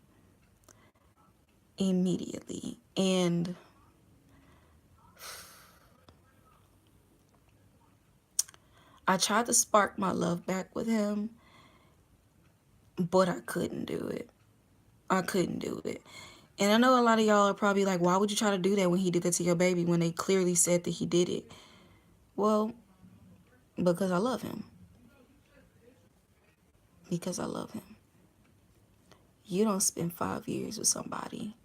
And I tried to spark my love back with him, but I couldn't do it. And I know a lot of y'all are probably like, why would you try to do that when he did that to your baby, when they clearly said that he did it? Well, because I love him. Because I love him. You don't spend 5 years with somebody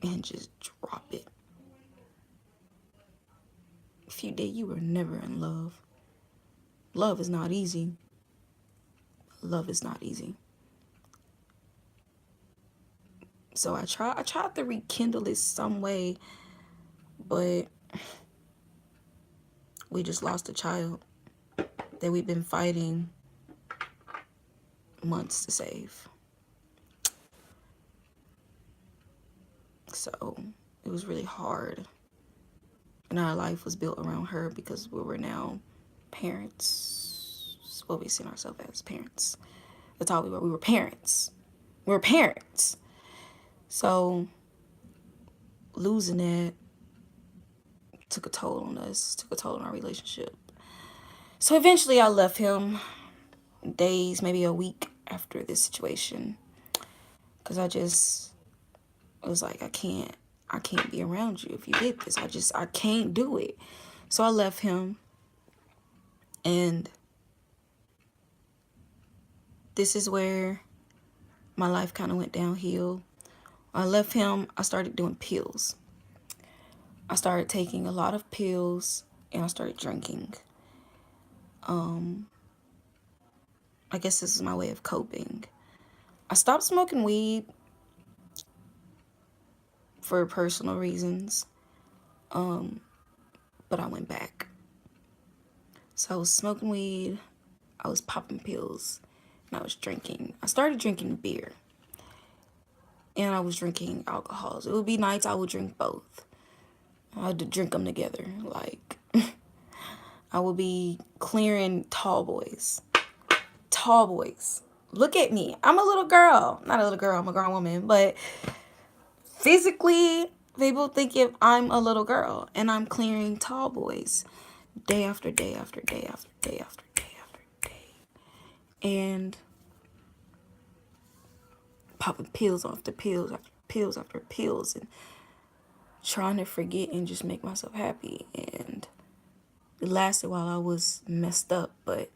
and just drop it. If you did, you were never in love. Love is not easy. Love is not easy. So I tried to rekindle it some way, but we just lost a child that we've been fighting months to save. So it was really hard. And our life was built around her because we were now parents. Well, we seen ourselves as parents. That's all we were. We were parents. We were parents. So losing that took a toll on us, took a toll on our relationship. So eventually I left him days, maybe a week after this situation. Because I was like, I can't be around you if you did this. I can't do it. So I left him. And this is where my life kind of went downhill. I left him. I started doing pills. I started taking a lot of pills, and I started drinking. I guess this is my way of coping. I stopped smoking weed for personal reasons, but I went back. So I was smoking weed, I was popping pills, and I was drinking. I started drinking beer, and I was drinking alcohols. It would be nights I would drink both. I had to drink them together. Like, I would be clearing tall boys. Look at me. I'm a little girl. Not a little girl, I'm a grown woman. But physically, people think if I'm a little girl. And I'm clearing tall boys day after day after day after day after day after day. And popping pills after pills after pills after pills and trying to forget and just make myself happy. And it lasted while I was messed up, but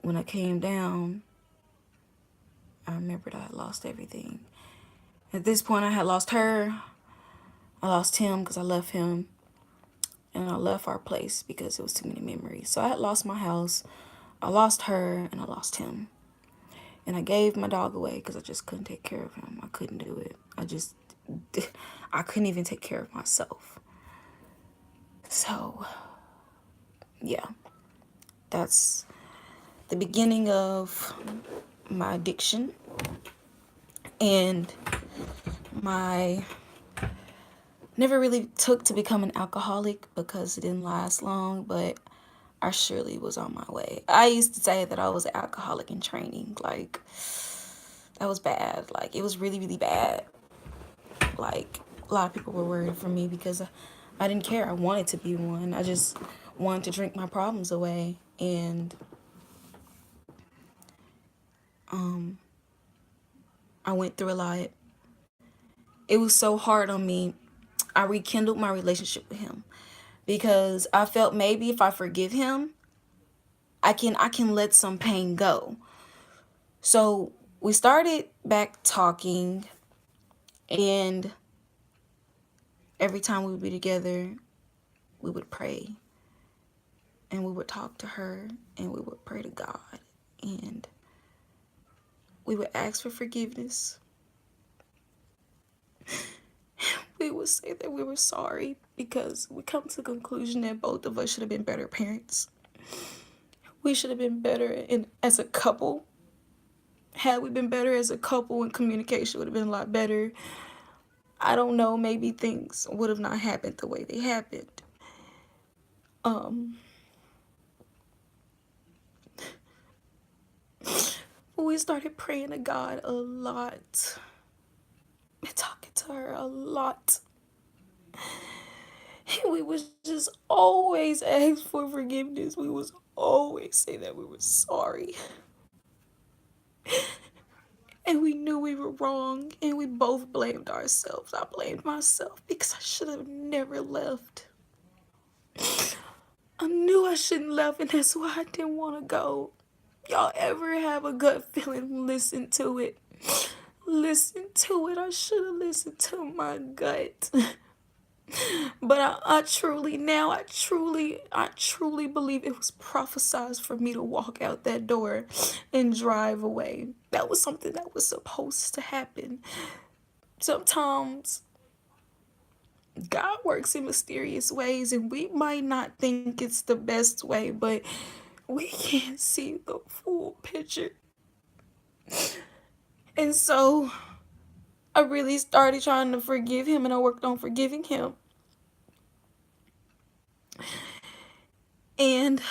when I came down, I remembered I had lost everything. At this point, I had lost her, I lost him because I left him, and I left our place because it was too many memories. So I had lost my house, I lost her, and I lost him. And I gave my dog away because I just couldn't take care of him. I couldn't do it. I couldn't even take care of myself. So, yeah, that's the beginning of my addiction and my never really took to become an alcoholic because it didn't last long, but I surely was on my way. I used to say that I was an alcoholic in training. Like, that was bad. Like, it was really, really bad. Like, a lot of people were worried for me because I didn't care. I wanted to be one. I just wanted to drink my problems away. And I went through a lot. It was so hard on me. I rekindled my relationship with him because I felt maybe if I forgive him, I can let some pain go. So we started back talking, and every time we would be together, we would pray, and we would talk to her, and we would pray to God, and we would ask for forgiveness. We would say that we were sorry because we come to the conclusion that both of us should have been better parents. We should have been better as a couple. Had we been better as a couple and communication would have been a lot better, I don't know, maybe things would have not happened the way they happened. We started praying to God a lot and talking to her a lot. And we was just always ask for forgiveness. We was always say that we were sorry. And we knew we were wrong, and we both blamed ourselves. I blamed myself because I should have never left. I knew I shouldn't left, and that's why I didn't want to go. Y'all ever have a gut feeling? Listen to it. Listen to it. I should have listened to my gut. But I truly believe it was prophesied for me to walk out that door and drive away. That was something that was supposed to happen. Sometimes God works in mysterious ways, and we might not think it's the best way, but we can't see the full picture. And so I really started trying to forgive him, and I worked on forgiving him. And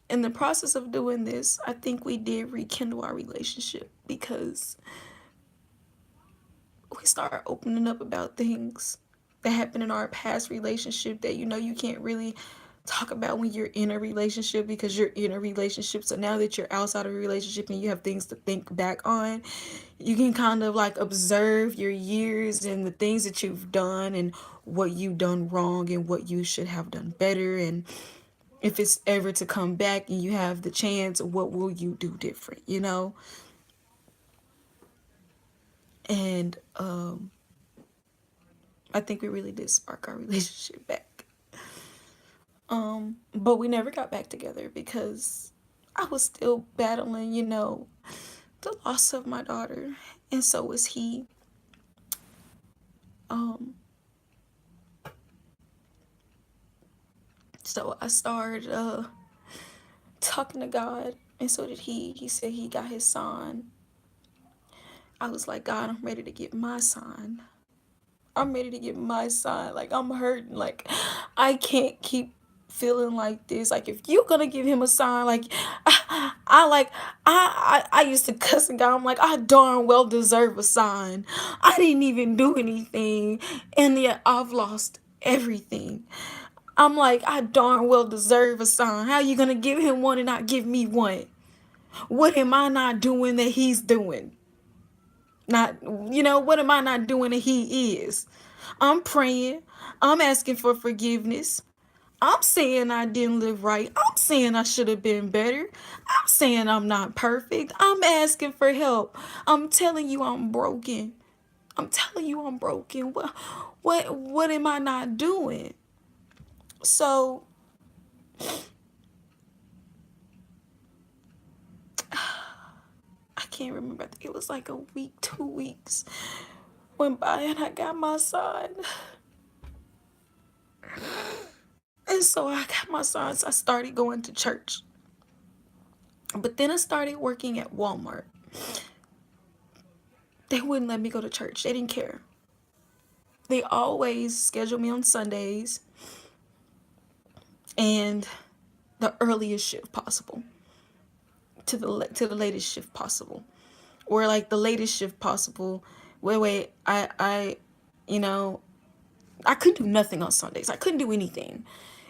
in the process of doing this, I think we did rekindle our relationship because we started opening up about things that happened in our past relationship that you can't really talk about when you're in a relationship because you're in a relationship. So now that you're outside of a relationship and you have things to think back on, you can kind of like observe your years and the things that you've done and what you've done wrong and what you should have done better. And if it's ever to come back and you have the chance, what will you do different, And I think we really did spark our relationship back. But we never got back together because I was still battling, the loss of my daughter, and so was he. So I started talking to God, and so did he. He said he got his son. I was like, God, I'm ready to get my son. I'm ready to get my son. Like, I'm hurting. Like, I can't keep feeling like this. Like, if you're gonna give him a sign, like, I used to cuss and God. I'm like, I darn well deserve a sign. I didn't even do anything, and yet I've lost everything. I'm like, I darn well deserve a son. How you gonna give him one and not give me one? What am I not doing that he's doing? Not, what am I not doing that he is? I'm praying. I'm asking for forgiveness. I'm saying I didn't live right. I'm saying I should have been better. I'm saying I'm not perfect. I'm asking for help. I'm telling you I'm broken. I'm telling you I'm broken. What am I not doing? So I can't remember. I think it was like a week, 2 weeks went by and I got my son. And so I got my son. So I started going to church. But then I started working at Walmart. They wouldn't let me go to church. They didn't care. They always scheduled me on Sundays and the earliest shift possible to the latest shift possible, or like the latest shift possible. Wait, you know, I couldn't do nothing on Sundays. I couldn't do anything.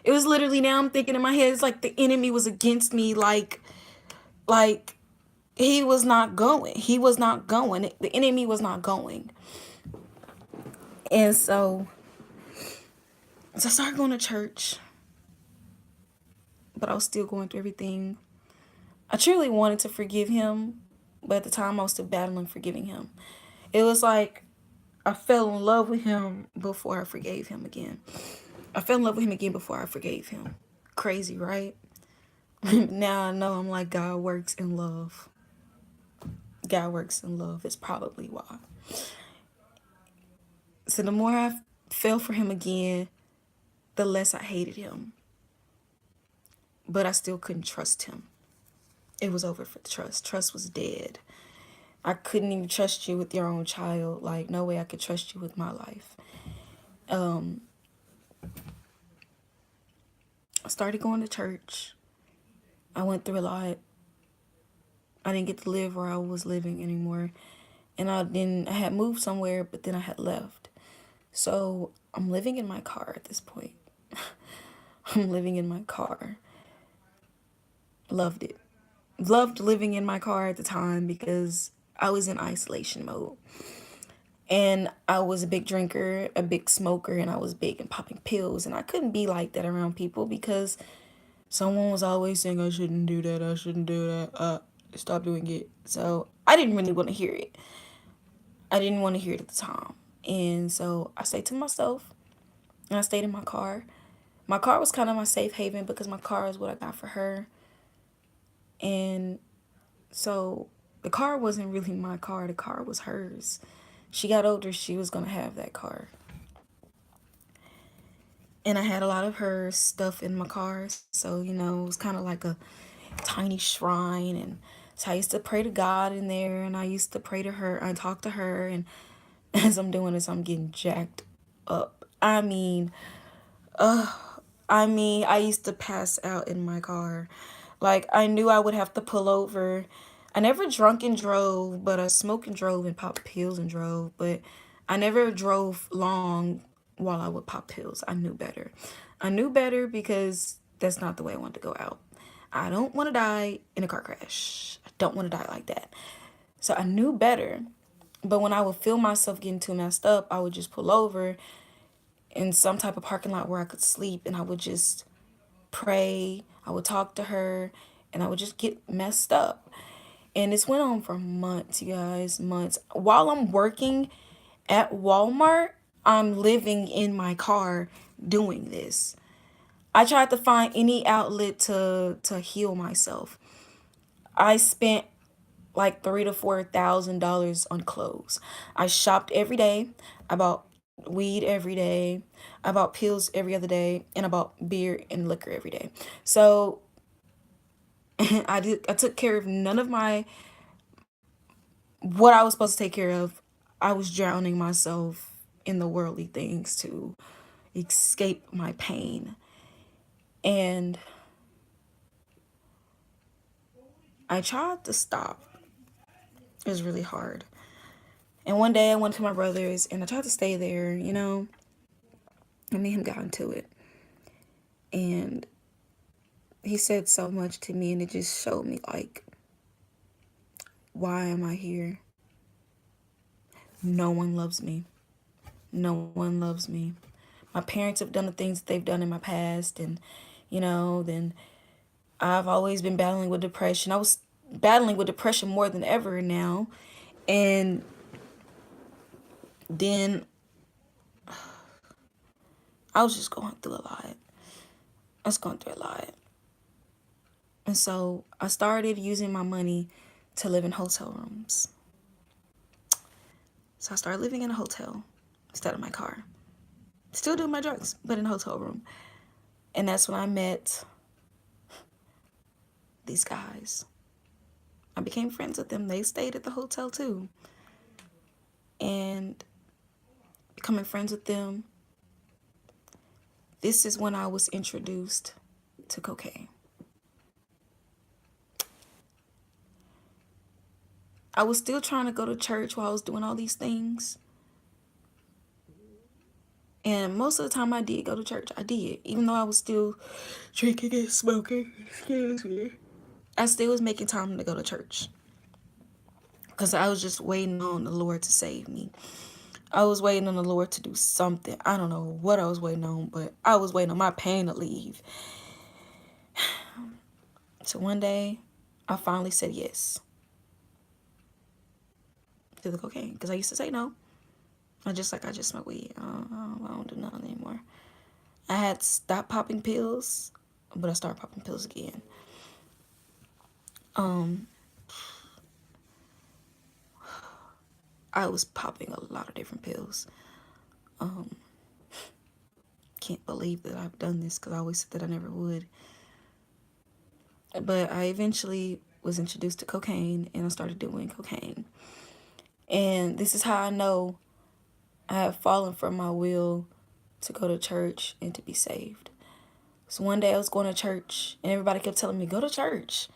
It was literally, now I'm thinking in my head, it's like the enemy was against me. Like he was not going. He was not going. The enemy was not going. And so I started going to church, but I was still going through everything. I truly wanted to forgive him, but at the time I was still battling forgiving him. It was like I fell in love with him before I forgave him again. I fell in love with him again before I forgave him. Crazy, right? Now I know I'm like, God works in love. God works in love is probably why. So the more I fell for him again, the less I hated him. But I still couldn't trust him. It was over for trust. Trust was dead. I couldn't even trust you with your own child. Like, no way I could trust you with my life. I started going to church. I went through a lot. I didn't get to live where I was living anymore. And I had moved somewhere, but then I had left. So I'm living in my car at this point. I'm living in my car. Loved it. Loved living in my car at the time because I was in isolation mode. And I was a big drinker, a big smoker, and I was big in popping pills. And I couldn't be like that around people because someone was always saying, I shouldn't do that, I shouldn't do that, stop doing it. So I didn't really want to hear it. I didn't want to hear it at the time. And so I stayed to myself and I stayed in my car. My car was kind of my safe haven because my car is what I got for her. And so the car wasn't really my car. The car was hers. She got older, she was going to have that car. And I had a lot of her stuff in my car. So, it was kind of like a tiny shrine. And so I used to pray to God in there. And I used to pray to her and talk to her. And as I'm doing this, I'm getting jacked up. I used to pass out in my car. Like, I knew I would have to pull over. I never drunk and drove, but I smoked and drove and popped pills and drove. But I never drove long while I would pop pills. I knew better. I knew better because that's not the way I wanted to go out. I don't want to die in a car crash. I don't want to die like that. So I knew better. But when I would feel myself getting too messed up, I would just pull over in some type of parking lot where I could sleep, and I would just pray. I would talk to her, and I would just get messed up. And this went on for months, you guys, months. While I'm working at Walmart, I'm living in my car doing this. I tried to find any outlet to heal myself. I spent like $3,000 to $4,000 on clothes. I shopped every day. I bought weed every day. I bought pills every other day, and I bought beer and liquor every day. So I took care of none of what I was supposed to take care of. I was drowning myself in the worldly things to escape my pain. And I tried to stop. It was really hard. And one day I went to my brother's and I tried to stay there, and me and him got into it. And he said so much to me, and it just showed me, like, why am I here? No one loves me. No one loves me. My parents have done the things that they've done in my past, and, then I've always been battling with depression. I was battling with depression more than ever now. And then I was just going through a lot. I was going through a lot. And so I started using my money to live in hotel rooms. So I started living in a hotel instead of my car. Still doing my drugs, but in a hotel room. And that's when I met these guys. I became friends with them. They stayed at the hotel too. And becoming friends with them, this is when I was introduced to cocaine. I was still trying to go to church while I was doing all these things. And most of the time I did go to church. I did. Even though I was still drinking and smoking. Excuse me. I still was making time to go to church. Because I was just waiting on the Lord to save me. I was waiting on the Lord to do something. I don't know what I was waiting on, but I was waiting on my pain to leave. So one day, I finally said yes to the cocaine. Because I used to say no. I just smoke weed. I don't do nothing anymore. I had stopped popping pills, but I started popping pills again. I was popping a lot of different pills. Can't believe that I've done this because I always said that I never would. But I eventually was introduced to cocaine, and I started doing cocaine. And this is how I know I have fallen from my will to go to church and to be saved. So one day I was going to church, and everybody kept telling me, go to church.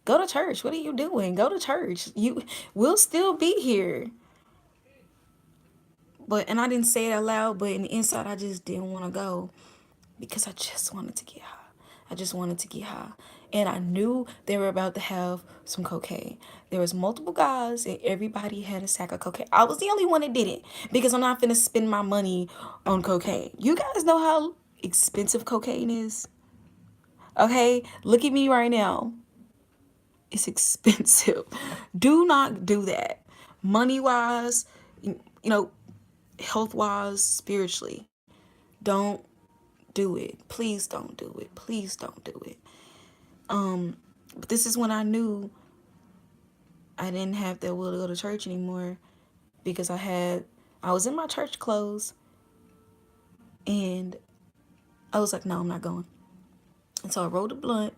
Go to church. What are you doing? Go to church. We'll still be here. And I didn't say it out loud, but in the inside, I just didn't want to go because I just wanted to get high. I just wanted to get high. And I knew they were about to have some cocaine. There was multiple guys, and everybody had a sack of cocaine. I was the only one that didn't because I'm not finna spend my money on cocaine. You guys know how expensive cocaine is? Okay? Look at me right now. It's expensive. Do not do that. Money-wise, health-wise, spiritually. Don't do it. Please don't do it. Please don't do it. But this is when I knew I didn't have that will to go to church anymore because I was in my church clothes, and I was like, no, I'm not going. And so I rolled a blunt,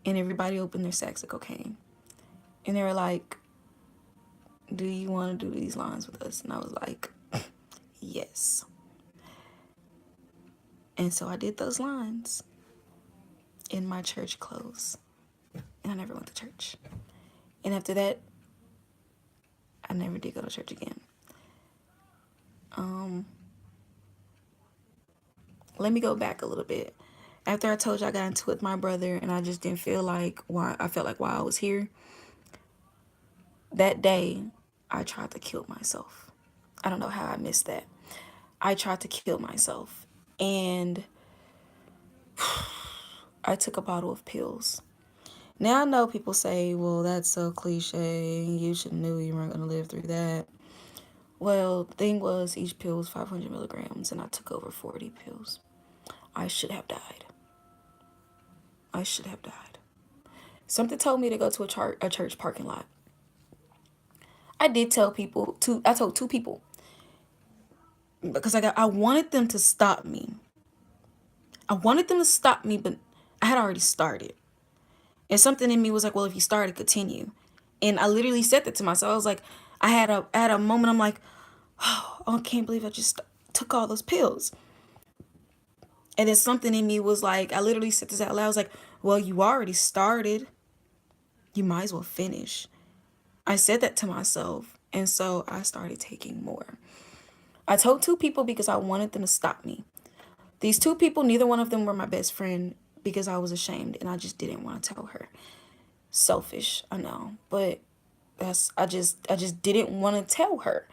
and everybody opened their sacks of cocaine. And they were like, do you want to do these lines with us? And I was like, yes. And so I did those lines in my church clothes, and I never went to church. And after that, I never did go to church again. Let me go back a little bit. After I told you I got into it with my brother, and I just didn't feel like why I was here. That day, I tried to kill myself. I don't know how I missed that. I tried to kill myself, and I took a bottle of pills. Now I know people say, well, that's so cliche. You should have knew you weren't going to live through that. Well, the thing was, each pill was 500 milligrams, and I took over 40 pills. I should have died. I should have died. Something told me to go to a church parking lot. I did tell people, I told 2 people, because I wanted them to stop me. I wanted them to stop me, but I had already started. And something in me was like, well, if you started, continue. And I literally said that to myself. I was like, I had a moment. I'm like, oh, I can't believe I just took all those pills. And then something in me was like, I literally said this out loud. I was like, well, you already started. You might as well finish. I said that to myself. And so I started taking more. I told 2 people because I wanted them to stop me. These two people, neither one of them were my best friend because I was ashamed and I just didn't want to tell her. Selfish, I know, but I just didn't want to tell her.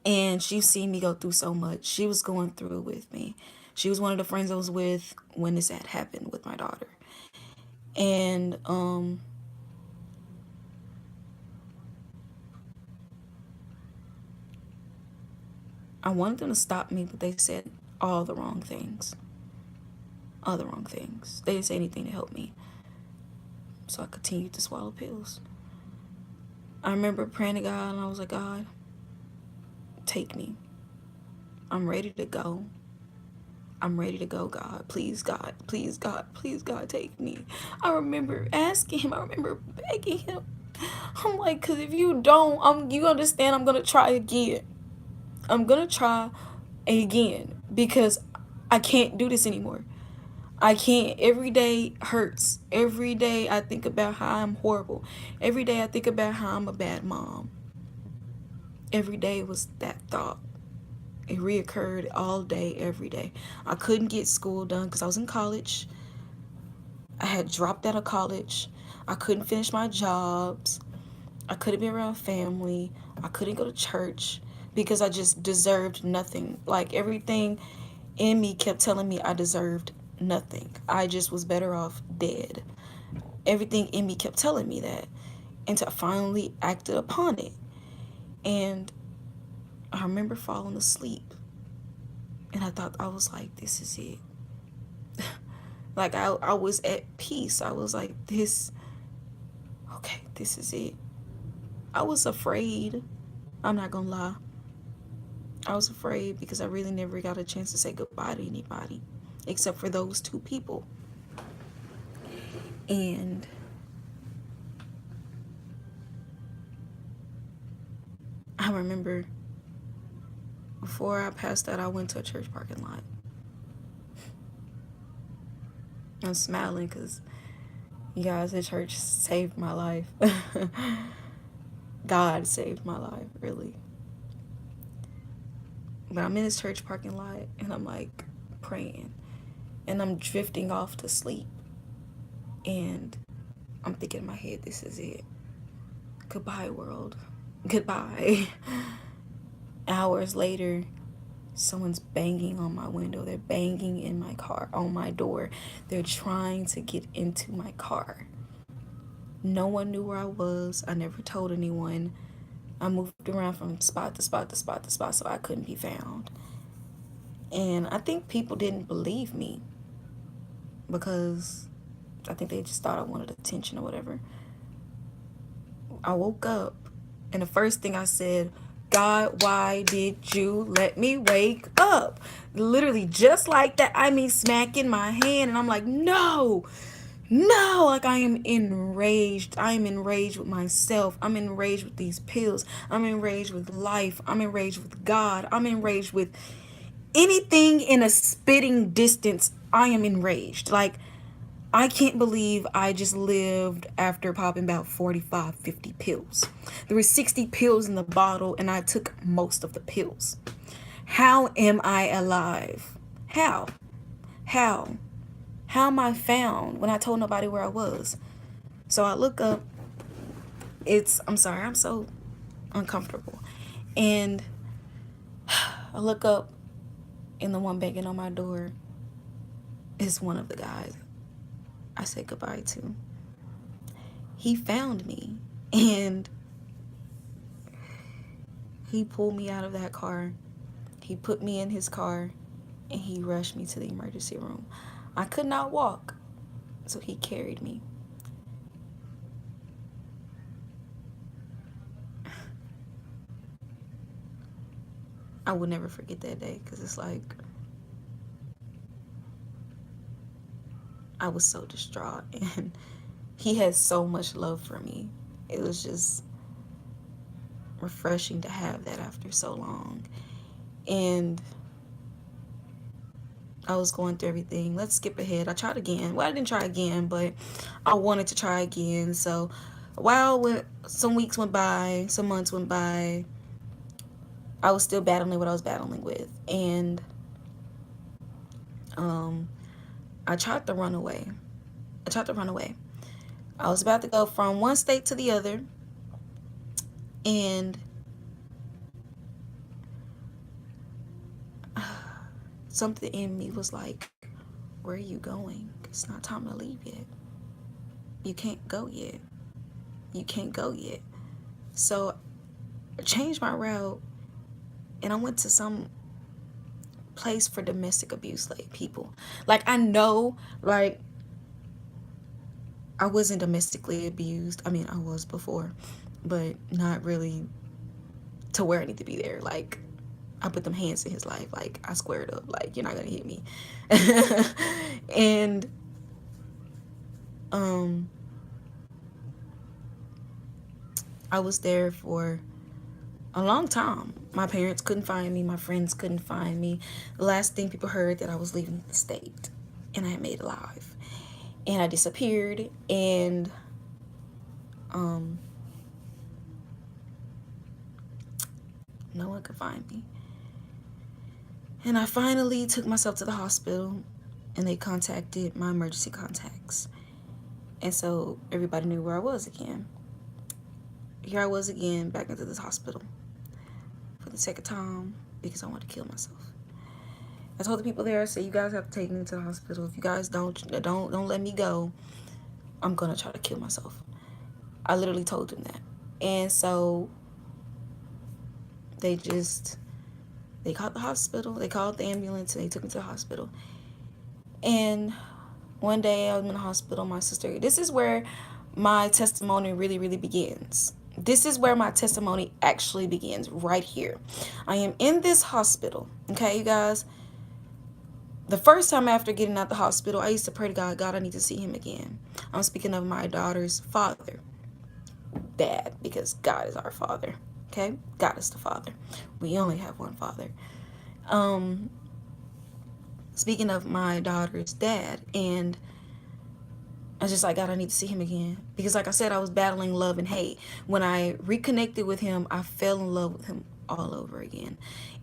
And she's seen me go through so much. She was going through it with me. She was one of the friends I was with when this had happened with my daughter. And I wanted them to stop me, but they said all the wrong things. All the wrong things. They didn't say anything to help me. So I continued to swallow pills. I remember praying to God and I was like, God, take me. I'm ready to go. I'm ready to go, God. Please, God. Please, God. Please, God, take me. I remember asking him. I remember begging him. I'm like, because if you don't, you understand I'm going to try again. I'm going to try again because I can't do this anymore. I can't. Every day hurts. Every day I think about how I'm horrible. Every day I think about how I'm a bad mom. Every day was that thought. It reoccurred all day, every day. I couldn't get school done because I was in college. I had dropped out of college. I couldn't finish my jobs. I couldn't be around family. I couldn't go to church because I just deserved nothing. Like everything in me kept telling me I deserved nothing. I just was better off dead. Everything in me kept telling me that. And I finally acted upon it. And I remember falling asleep. And I thought, I was like, this is it. Like I was at peace. I was like, okay, this is it. I was afraid. I'm not gonna lie. I was afraid because I really never got a chance to say goodbye to anybody except for those two people. And I remember before I passed out, I went to a church parking lot. I'm smiling because you guys, the church saved my life. God saved my life, really. But I'm in this church parking lot and I'm like praying and I'm drifting off to sleep. And I'm thinking in my head, this is it. Goodbye, world. Goodbye. Hours later, someone's banging on my window. They're banging in my car, on my door. They're trying to get into my car. No one knew where I was. I never told anyone. I moved around from spot to spot to spot to spot so I couldn't be found. And I think people didn't believe me because I think they just thought I wanted attention or whatever. I woke up and the first thing I said, God, why did you let me wake up? Literally just like that. I mean, smacking my hand and I'm like, no, like I am enraged. I am enraged with myself. I'm enraged with these pills. I'm enraged with life. I'm enraged with God. I'm enraged with anything in a spitting distance. I am enraged. Like, I can't believe I just lived after popping about 45, 50 pills. There were 60 pills in the bottle and I took most of the pills. How am I alive? How? How? How am I found when I told nobody where I was? So I look up. I'm sorry, I'm so uncomfortable. And I look up and the one banging on my door is one of the guys I said goodbye to. He found me and he pulled me out of that car. He put me in his car and he rushed me to the emergency room. I could not walk, so he carried me. I will never forget that day because it's like I was so distraught and he had so much love for me. It was just refreshing to have that after so long. And I was going through everything. Let's skip ahead. I tried again. Well, I didn't try again, but I wanted to try again. So some weeks went by, some months went by. I was still battling what I was battling with. And Um, I tried to run away. I tried to run away. I was about to go from one state to the other, and something in me was like, where are you going? It's not time to leave yet. You can't go yet. You can't go yet. So I changed my route, and I went to some place for domestic abuse, like people. Like, I know, like, I wasn't domestically abused. I mean, I was before, but not really to where I need to be there. Like, I put them hands in his life. Like, I squared up. Like, you're not gonna hit me. And um, I was there for a long time. My parents couldn't find me. My friends couldn't find me. The last thing people heard that I was leaving the state, and I had made it live, and I disappeared, and um, no one could find me. And I finally took myself to the hospital, and they contacted my emergency contacts, and so everybody knew where I was again. Here I was again, back into this hospital for the second time because I wanted to kill myself. I told the people there, I said, you guys have to take me to the hospital. If you guys don't let me go, I'm gonna try to kill myself. I literally told them that. And so they called the hospital, they called the ambulance, and they took me to the hospital. And one day I was in the hospital, my sister, this is where my testimony really, really begins. This is where my testimony actually begins, right here. I am in this hospital, okay, you guys? The first time after getting out the hospital, I used to pray to God, God, I need to see him again. I'm speaking of my daughter's father, dad, because God is our father, okay? God is the father. We only have one father. Speaking of my daughter's dad, and I was just like, God, I need to see him again. Because like I said, I was battling love and hate. When I reconnected with him, I fell in love with him all over again.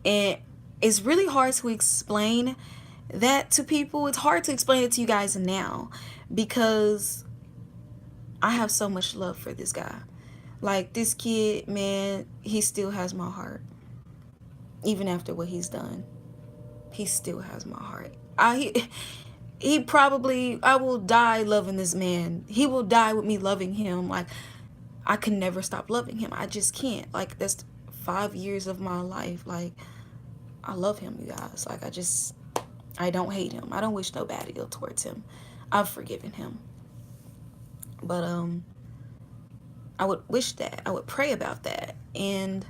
And it's really hard to explain that to people. It's hard to explain it to you guys now because I have so much love for this guy. Like, this kid, man, he still has my heart. Even after what he's done, he still has my heart. He probably, I will die loving this man. He will die with me loving him. Like, I can never stop loving him. I just can't. Like, that's 5 years of my life. Like, I love him, you guys. Like, I don't hate him. I don't wish no bad ill towards him. I've forgiven him. But I would wish that. I would pray about that. And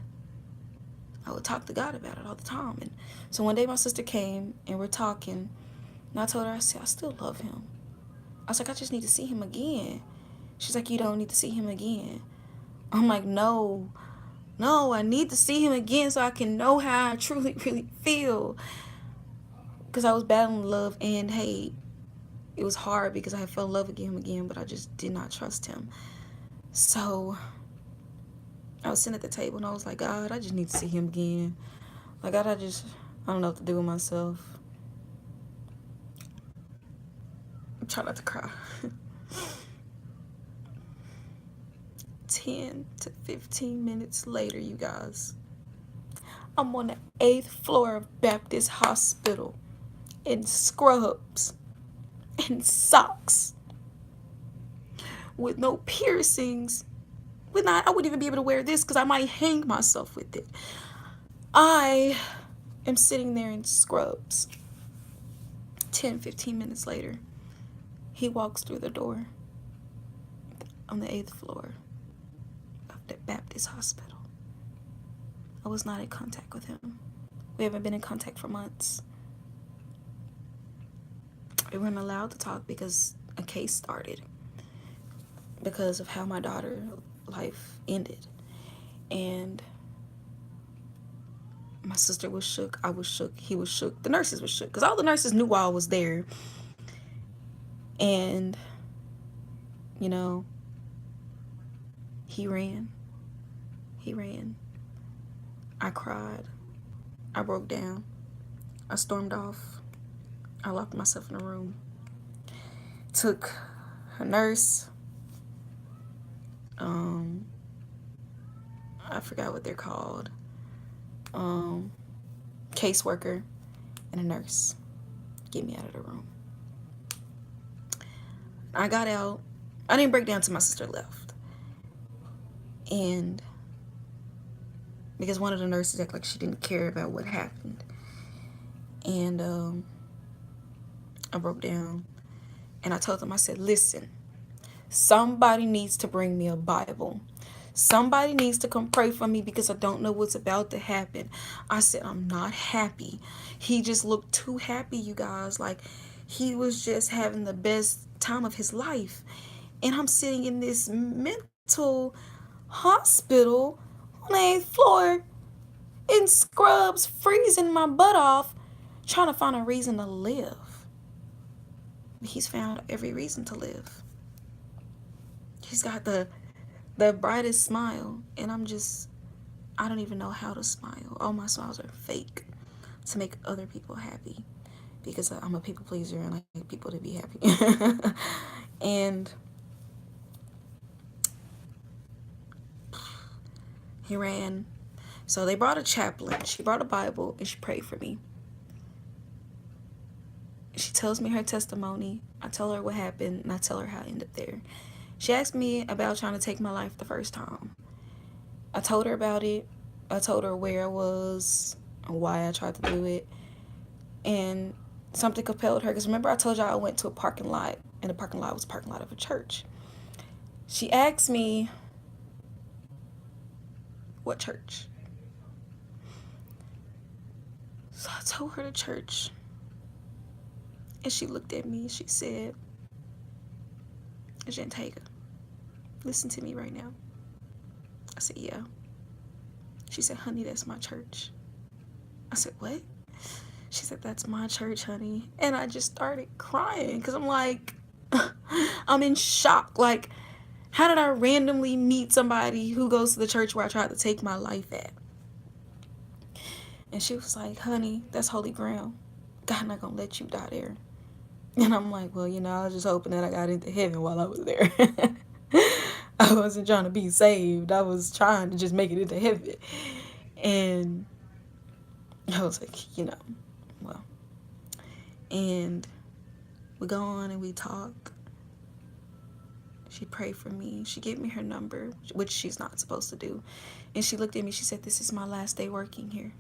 I would talk to God about it all the time. And so one day my sister came and we're talking. And I told her, I said, I still love him. I was like, I just need to see him again. She's like, you don't need to see him again. I'm like, no, I need to see him again so I can know how I truly, really feel. Because I was battling love and hate. It was hard because I fell in love with him again, but I just did not trust him. So I was sitting at the table and I was like, God, I just need to see him again. Like, God, I don't know what to do with myself. I'm trying not to cry. 10 to 15 minutes later, you guys, I'm on the 8th floor of Baptist Hospital in scrubs and socks with no piercings. I wouldn't even be able to wear this because I might hang myself with it. I am sitting there in scrubs. 10, 15 minutes later, he walks through the door on the 8th floor of the Baptist Hospital. I was not in contact with him. We haven't been in contact for months. We weren't allowed to talk because a case started because of how my daughter's life ended. And my sister was shook. I was shook. He was shook. The nurses were shook because all the nurses knew why I was there. And, you know, he ran. I cried. I broke down. I stormed off. I locked myself in a room. Took a nurse, um, I forgot what they're called, um, caseworker, and a nurse. Get me out of the room. I got out. I didn't break down till my sister left. And because one of the nurses acted like she didn't care about what happened. And I broke down. And I told them, I said, listen, somebody needs to bring me a Bible. Somebody needs to come pray for me because I don't know what's about to happen. I said, I'm not happy. He just looked too happy, you guys. Like, he was just having the best time of his life. And I'm sitting in this mental hospital on the 8th floor in scrubs, freezing my butt off, trying to find a reason to live. He's found every reason to live. He's got the brightest smile, and I don't even know how to smile. All my smiles are fake to make other people happy because I'm a people pleaser and I like people to be happy. And he ran. So they brought a chaplain. She brought a Bible and she prayed for me. She tells me her testimony. I tell her what happened and I tell her how I ended up there. She asked me about trying to take my life the first time. I told her about it. I told her where I was and why I tried to do it. And something compelled her. Because remember I told y'all I went to a parking lot. And the parking lot was a parking lot of a church. She asked me, what church? So I told her the church. And she looked at me and she said, Jantega, listen to me right now. I said, yeah. She said, honey, that's my church. I said, what? She said, that's my church, honey. And I just started crying because I'm like, I'm in shock. Like, how did I randomly meet somebody who goes to the church where I tried to take my life at? And she was like, honey, that's holy ground. God not gonna let you die there. And I'm like, well, I was just hoping that I got into heaven while I was there. I wasn't trying to be saved. I was trying to just make it into heaven. And I was like, well. And we go on and we talk. She prayed for me. She gave me her number, which she's not supposed to do. And she looked at me. She said, this is my last day working here.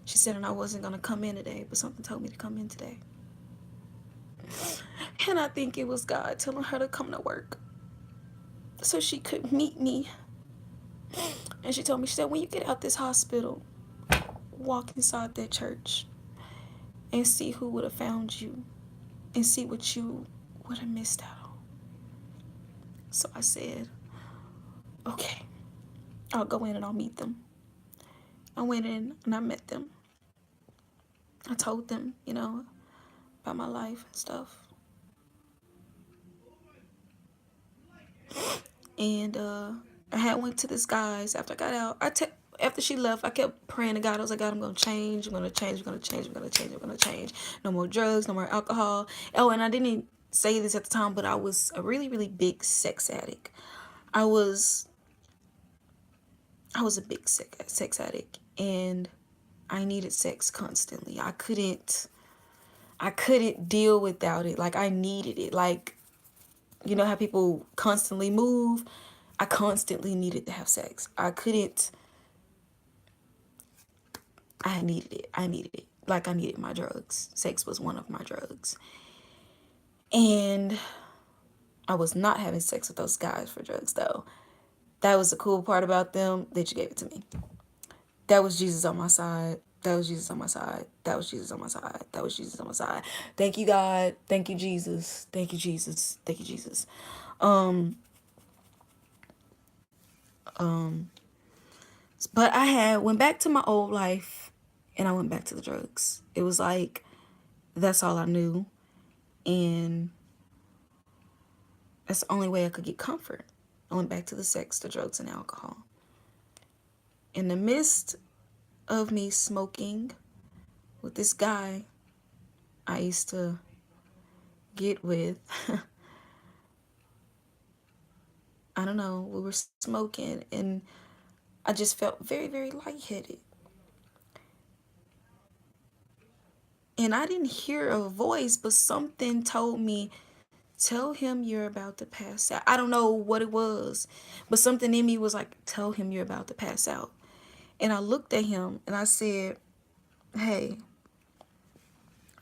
She said, and I wasn't going to come in today, but something told me to come in today. And I think it was God telling her to come to work so she could meet me. And she told me, she said, when you get out this hospital, walk inside that church and see who would have found you and see what you would have missed out on. So I said, okay, I'll go in and I'll meet them. I went in and I met them. I told them, about my life and stuff. And I had went to this guy's after I got out. After she left, I kept praying to God. I was like, God, I'm going to change. I'm going to change. I'm going to change. I'm going to change. I'm going to change. No more drugs. No more alcohol. Oh, and I didn't say this at the time, but I was a really, really big sex addict. I was a big sex addict, and I needed sex constantly. I couldn't deal without it. Like, I needed it. Like, you know how people constantly move? I constantly needed to have sex. I needed it. Like, I needed my drugs. Sex was one of my drugs. And I was not having sex with those guys for drugs, though. That was the cool part about them. They just gave it to me. That was Jesus on my side. That was Jesus on my side. That was Jesus on my side. That was Jesus on my side. Thank you, God. Thank you, Jesus. Thank you, Jesus. Thank you, Jesus. But I went back to my old life and I went back to the drugs. It was like, that's all I knew. And that's the only way I could get comfort. I went back to the sex, the drugs, and alcohol. In the midst of me smoking with this guy, I used to get with. I don't know, we were smoking and I just felt very, very lightheaded. And I didn't hear a voice, but something told me, tell him you're about to pass out. I don't know what it was, but something in me was like, tell him you're about to pass out. And I looked at him and I said, hey,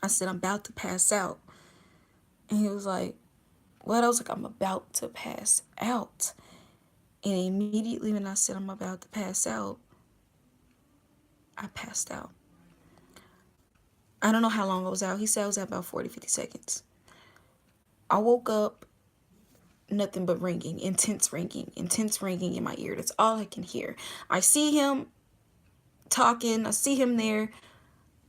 I said, I'm about to pass out. And he was like, what? I was like, I'm about to pass out. And immediately when I said I'm about to pass out, I passed out. I don't know how long I was out. He said I was at about 40, 50 seconds. I woke up, nothing but ringing, intense ringing in my ear. That's all I can hear. I see him talking. I see him there.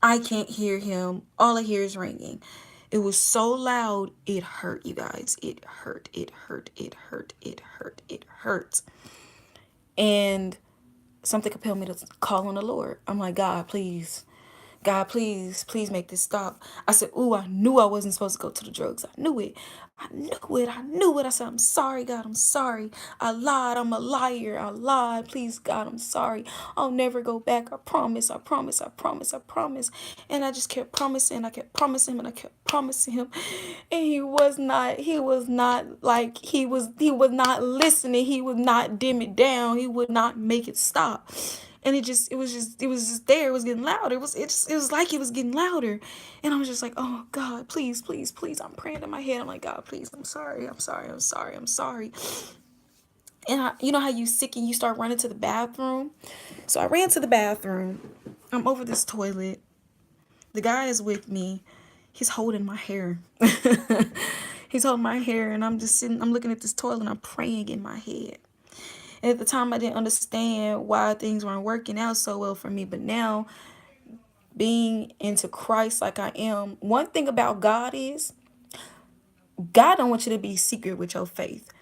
I can't hear him. All I hear is ringing. It was so loud, it hurt, you guys. It hurt, it hurt, it hurt, it hurt, it hurt. And something compelled me to call on the Lord. I'm like, God, please. God, please, please make this stop. I said, ooh, I knew I wasn't supposed to go to the drugs. I knew it. I knew it. I knew it. I said, I'm sorry, God. I'm sorry. I lied. I'm a liar. I lied. Please, God, I'm sorry. I'll never go back. I promise. I promise. I promise. I promise. And I just kept promising. I kept promising him and I kept promising him. And he was not listening. He would not dim it down. He would not make it stop. And it was just there. It was getting louder. It was like it was getting louder. And I was just like, oh God, please, please, please. I'm praying in my head. I'm like, God, please, I'm sorry. I'm sorry. I'm sorry. I'm sorry. And you know how you sick and you start running to the bathroom? So I ran to the bathroom. I'm over this toilet. The guy is with me. He's holding my hair. He's holding my hair and I'm just sitting, I'm looking at this toilet and I'm praying in my head. And at the time, I didn't understand why things weren't working out so well for me. But now, being into Christ like I am, one thing about God is God don't want you to be secret with your faith.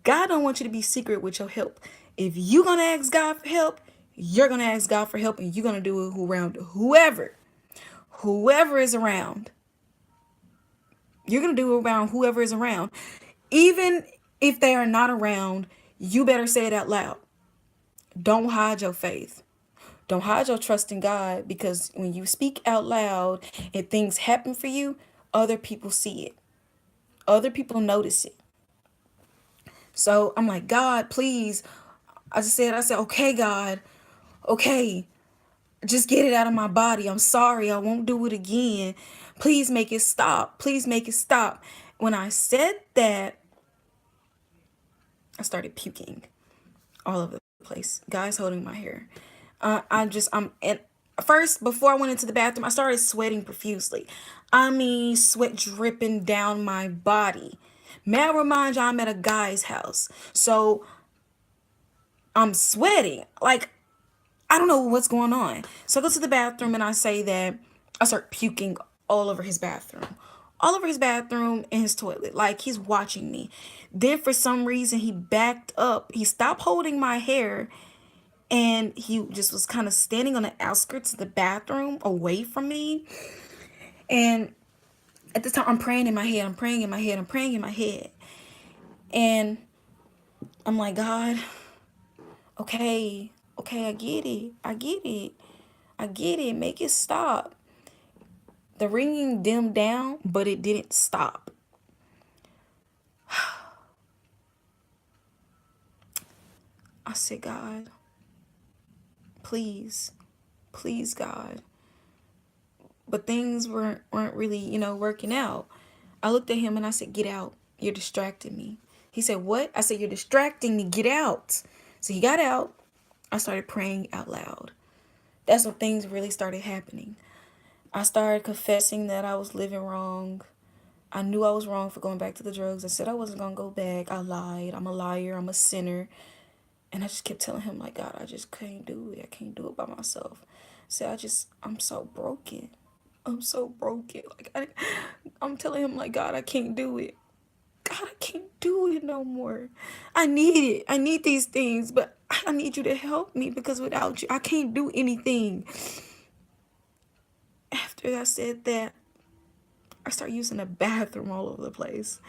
God don't want you to be secret with your help. If you're going to ask God for help, you're going to ask God for help and you're going to do it around whoever is around. You're going to do it around whoever is around. Even if they are not around, you better say it out loud. Don't hide your faith. Don't hide your trust in God, because when you speak out loud and things happen for you, other people see it. Other people notice it. So I'm like, God, please. I said, okay, God, okay, just get it out of my body. I'm sorry. I won't do it again. Please make it stop. Please make it stop. When I said that, I started puking all over the place. Guys holding my hair. And first, before I went into the bathroom, I started sweating profusely. I mean, sweat dripping down my body. May I remind you, I'm at a guy's house. So I'm sweating. Like, I don't know what's going on. So I go to the bathroom and I say that I start puking all over his bathroom. All over his bathroom and his toilet. Like, he's watching me. Then for some reason, he backed up. He stopped holding my hair. And he just was kind of standing on the outskirts of the bathroom away from me. And at this time, I'm praying in my head. I'm praying in my head. I'm praying in my head. And I'm like, God, okay, I get it. I get it. I get it. Make it stop. The ringing dimmed down, but it didn't stop. I said, God, please, please, God. But things weren't really, working out. I looked at him and I said, get out. You're distracting me. He said, what? I said, you're distracting me. Get out. So he got out. I started praying out loud. That's when things really started happening. I started confessing that I was living wrong. I knew I was wrong for going back to the drugs. I said I wasn't going to go back. I lied. I'm a liar. I'm a sinner. And I just kept telling him, like, God, I just can't do it. I can't do it by myself. So I'm so broken. I'm so broken. Like, I'm telling him, like, God, I can't do it. God, I can't do it no more. I need it. I need these things, but I need you to help me, because without you, I can't do anything. After I said that, I start using the bathroom all over the place.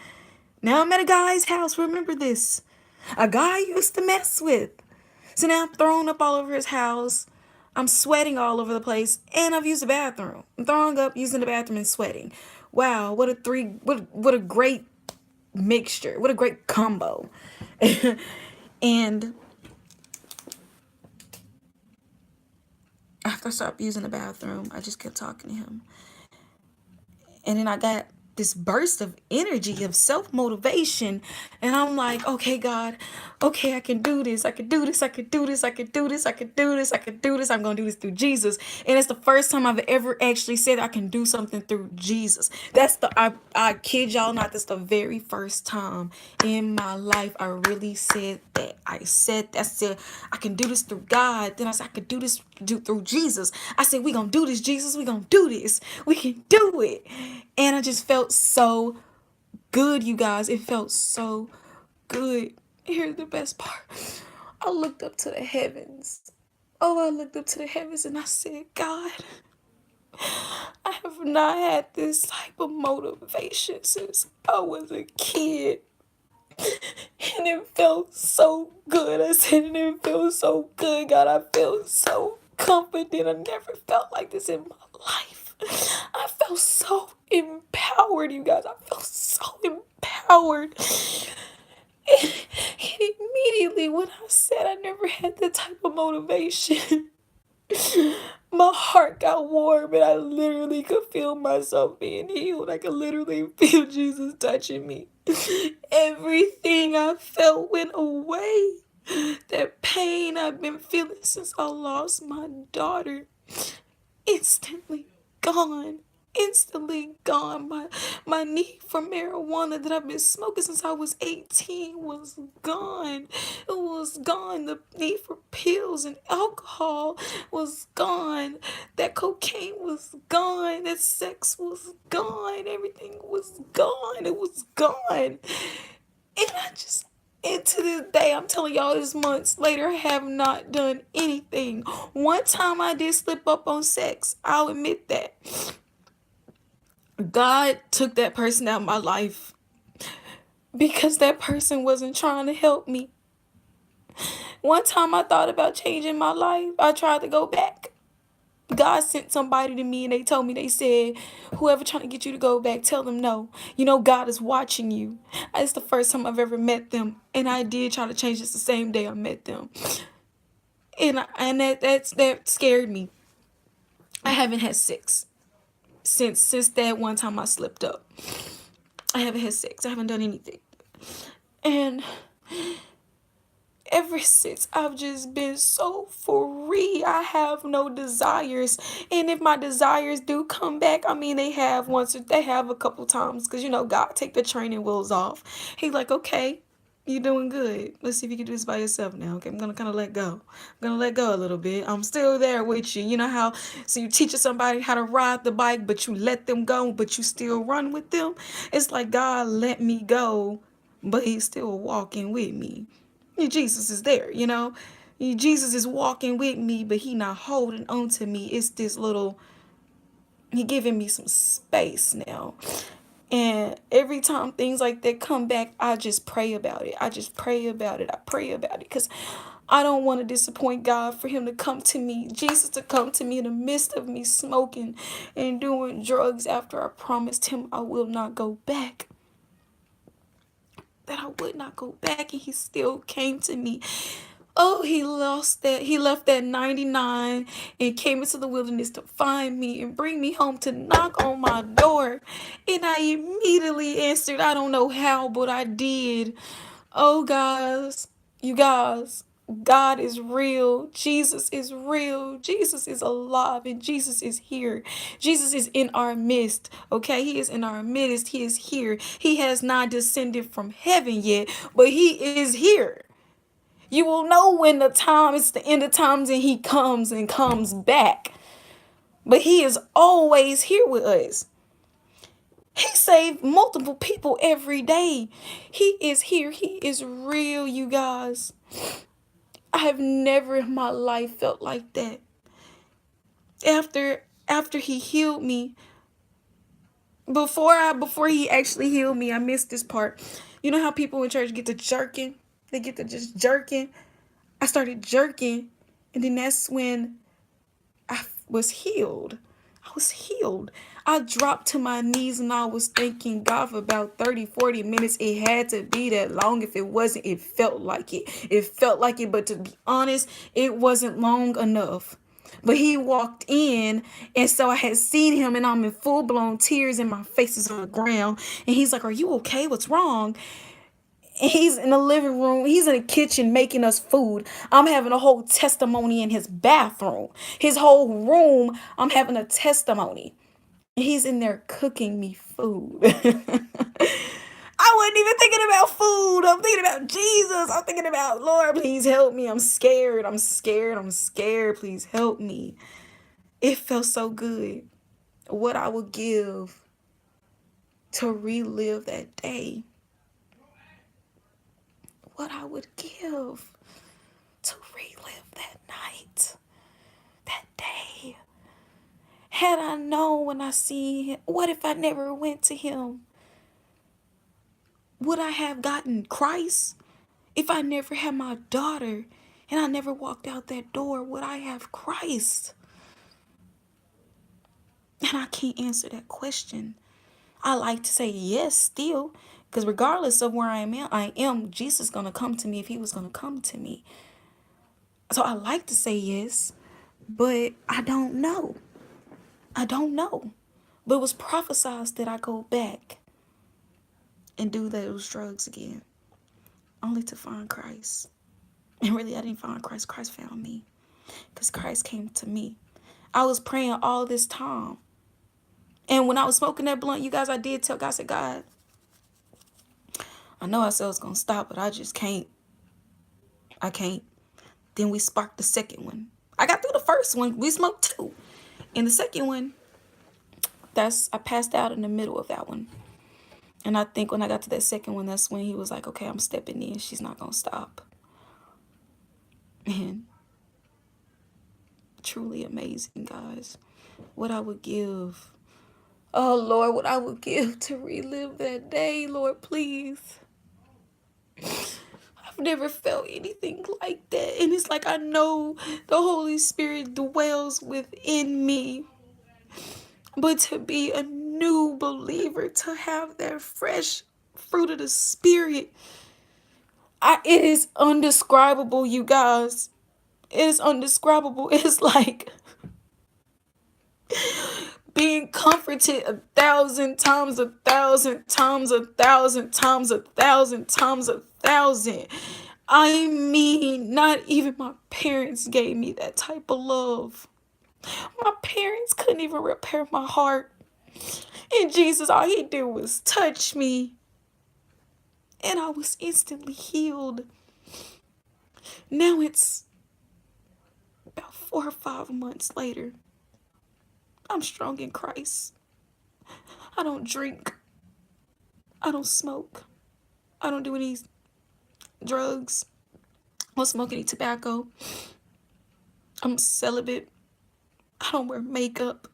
Now I'm at a guy's house. Remember this. A guy I used to mess with. So now I'm throwing up all over his house. I'm sweating all over the place, and I've used the bathroom. I'm throwing up, using the bathroom, and sweating. Wow, what a great mixture. What a great combo. And after I stopped using the bathroom, I just kept talking to him. And then I got this burst of energy, of self-motivation, and I'm like, okay, God, okay, I can do this, I can do this, I can do this, I can do this, I can do this, I can do this, I'm gonna do this through Jesus. And it's the first time I've ever actually said I can do something through Jesus. I kid y'all not, that's the very first time in my life I really said that. I said I can do this through God. Then I said I could do this through Jesus. I said, we gonna do this, Jesus, we gonna do this, we can do it. And I just felt so good, you guys. It felt so good. Here's the best part. I looked up to the heavens. Oh, I looked up to the heavens and I said, God, I have not had this type of motivation since I was a kid. And it felt so good. I said, and it feels so good, God. I feel so confident. I never felt like this in my life. I felt so empowered, you guys. I felt so empowered. And immediately when I said I never had that type of motivation, my heart got warm and I literally could feel myself being healed. I could literally feel Jesus touching me. Everything I felt went away. That pain I've been feeling since I lost my daughter, instantly gone. Instantly gone. My need for marijuana that I've been smoking since I was 18 was gone. It was gone. The need for pills and alcohol was gone. That cocaine was gone. That sex was gone. Everything was gone. It was gone. And to this day, I'm telling y'all, this months later, I have not done anything. One time I did slip up on sex. I'll admit that. God took that person out of my life because that person wasn't trying to help me. One time I thought about changing my life. I tried to go back. God sent somebody to me and they told me, they said, whoever trying to get you to go back, tell them no. You know, God is watching you. It's the first time I've ever met them. And I did try to change this the same day I met them. And that scared me. I haven't had sex since that one time I slipped up. I haven't had sex. I haven't done anything. And ever since, I've just been so free. I have no desires. And if my desires do come back, I mean, they have a couple times. Because, you know, God take the training wheels off. He's like, okay, you're doing good. Let's see if you can do this by yourself now. Okay, I'm going to kind of let go. I'm going to let go a little bit. I'm still there with you. You know how, so you teach somebody how to ride the bike, but you let them go, but you still run with them. It's like God let me go, but he's still walking with me. Jesus is there, you know. Jesus is walking with me, but he not holding on to me. It's this little, he giving me some space now. And every time things like that come back, I just pray about it. I just pray about it. I pray about it because I don't want to disappoint God, for him to come to me, Jesus to come to me in the midst of me smoking and doing drugs after I promised him I will not go back. That I would not go back, and he still came to me. Oh, he left that 99 and came into the wilderness to find me and bring me home to knock on my door. And I immediately answered. I don't know how, but I did. Oh, guys, you guys, God is real. Jesus is real. Jesus is alive, and Jesus is here. Jesus is in our midst. Okay, he is in our midst. He is here. He has not descended from heaven yet, but he is here. You will know when it's the end of times, and he comes back. But he is always here with us. He saved multiple people every day. He is here. He is real, you guys. I have never in my life felt like that. After he healed me, before he actually healed me, I missed this part. You know how people in church get to jerking? They get to just jerking. I started jerking, and then that's when I was healed. I was healed. I dropped to my knees and I was thanking God for about 30, 40 minutes. It had to be that long. If it wasn't, it felt like it. It felt like it, but to be honest, it wasn't long enough. But he walked in, and so I had seen him, and I'm in full blown tears, and my face is on the ground. And he's like, "Are you okay? What's wrong?" And he's in the living room. He's in the kitchen making us food. I'm having a whole testimony in his bathroom. His whole room, I'm having a testimony. He's in there cooking me food. I wasn't even thinking about food. I'm thinking about Jesus. I'm thinking about, Lord, please help me. I'm scared. I'm scared. I'm scared. Please help me. It felt so good. What I would give to relive that day. What I would give to relive that night, that day. Had I known when I see him, what if I never went to him? Would I have gotten Christ? If I never had my daughter and I never walked out that door, would I have Christ? And I can't answer that question. I like to say yes still, because regardless of where I am, Jesus is going to come to me if he was going to come to me. So I like to say yes, but I don't know. I don't know. But it was prophesied that I go back and do those drugs again, only to find Christ. And really, I didn't find Christ. Christ found me, because Christ came to me. I was praying all this time. And when I was smoking that blunt, you guys, I did tell God, I said, God, I know I said I was going to stop, but I just can't. I can't. Then we sparked the second one. I got through the first one. We smoked two. And the second one, I passed out in the middle of that one. And I think when I got to that second one, that's when he was like, okay, I'm stepping in. She's not going to stop. And truly amazing, guys. What I would give. Oh, Lord, what I would give to relive that day, Lord, please. I've never felt anything like that. And it's like I know the Holy Spirit dwells within me. But to be a new believer, to have that fresh fruit of the Spirit, it is undescribable, you guys. It is undescribable. It's like being comforted 1,000 times, 1,000 times, 1,000 times, 1,000 times, 1,000. I mean, not even my parents gave me that type of love. My parents couldn't even repair my heart. And Jesus, all he did was touch me. And I was instantly healed. Now it's about 4 or 5 months later. I'm strong in Christ. I don't drink. I don't smoke. I don't do any drugs. I don't smoke any tobacco. I'm celibate. I don't wear makeup.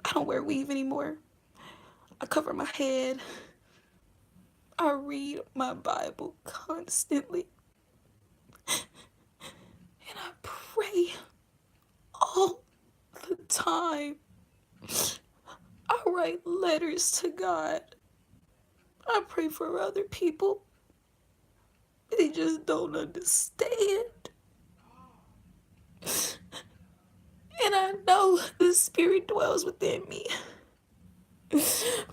I don't wear weave anymore. I cover my head. I read my Bible constantly. And I pray all the time. I write letters to God. I pray for other people. They just don't understand. And I know the Spirit dwells within me.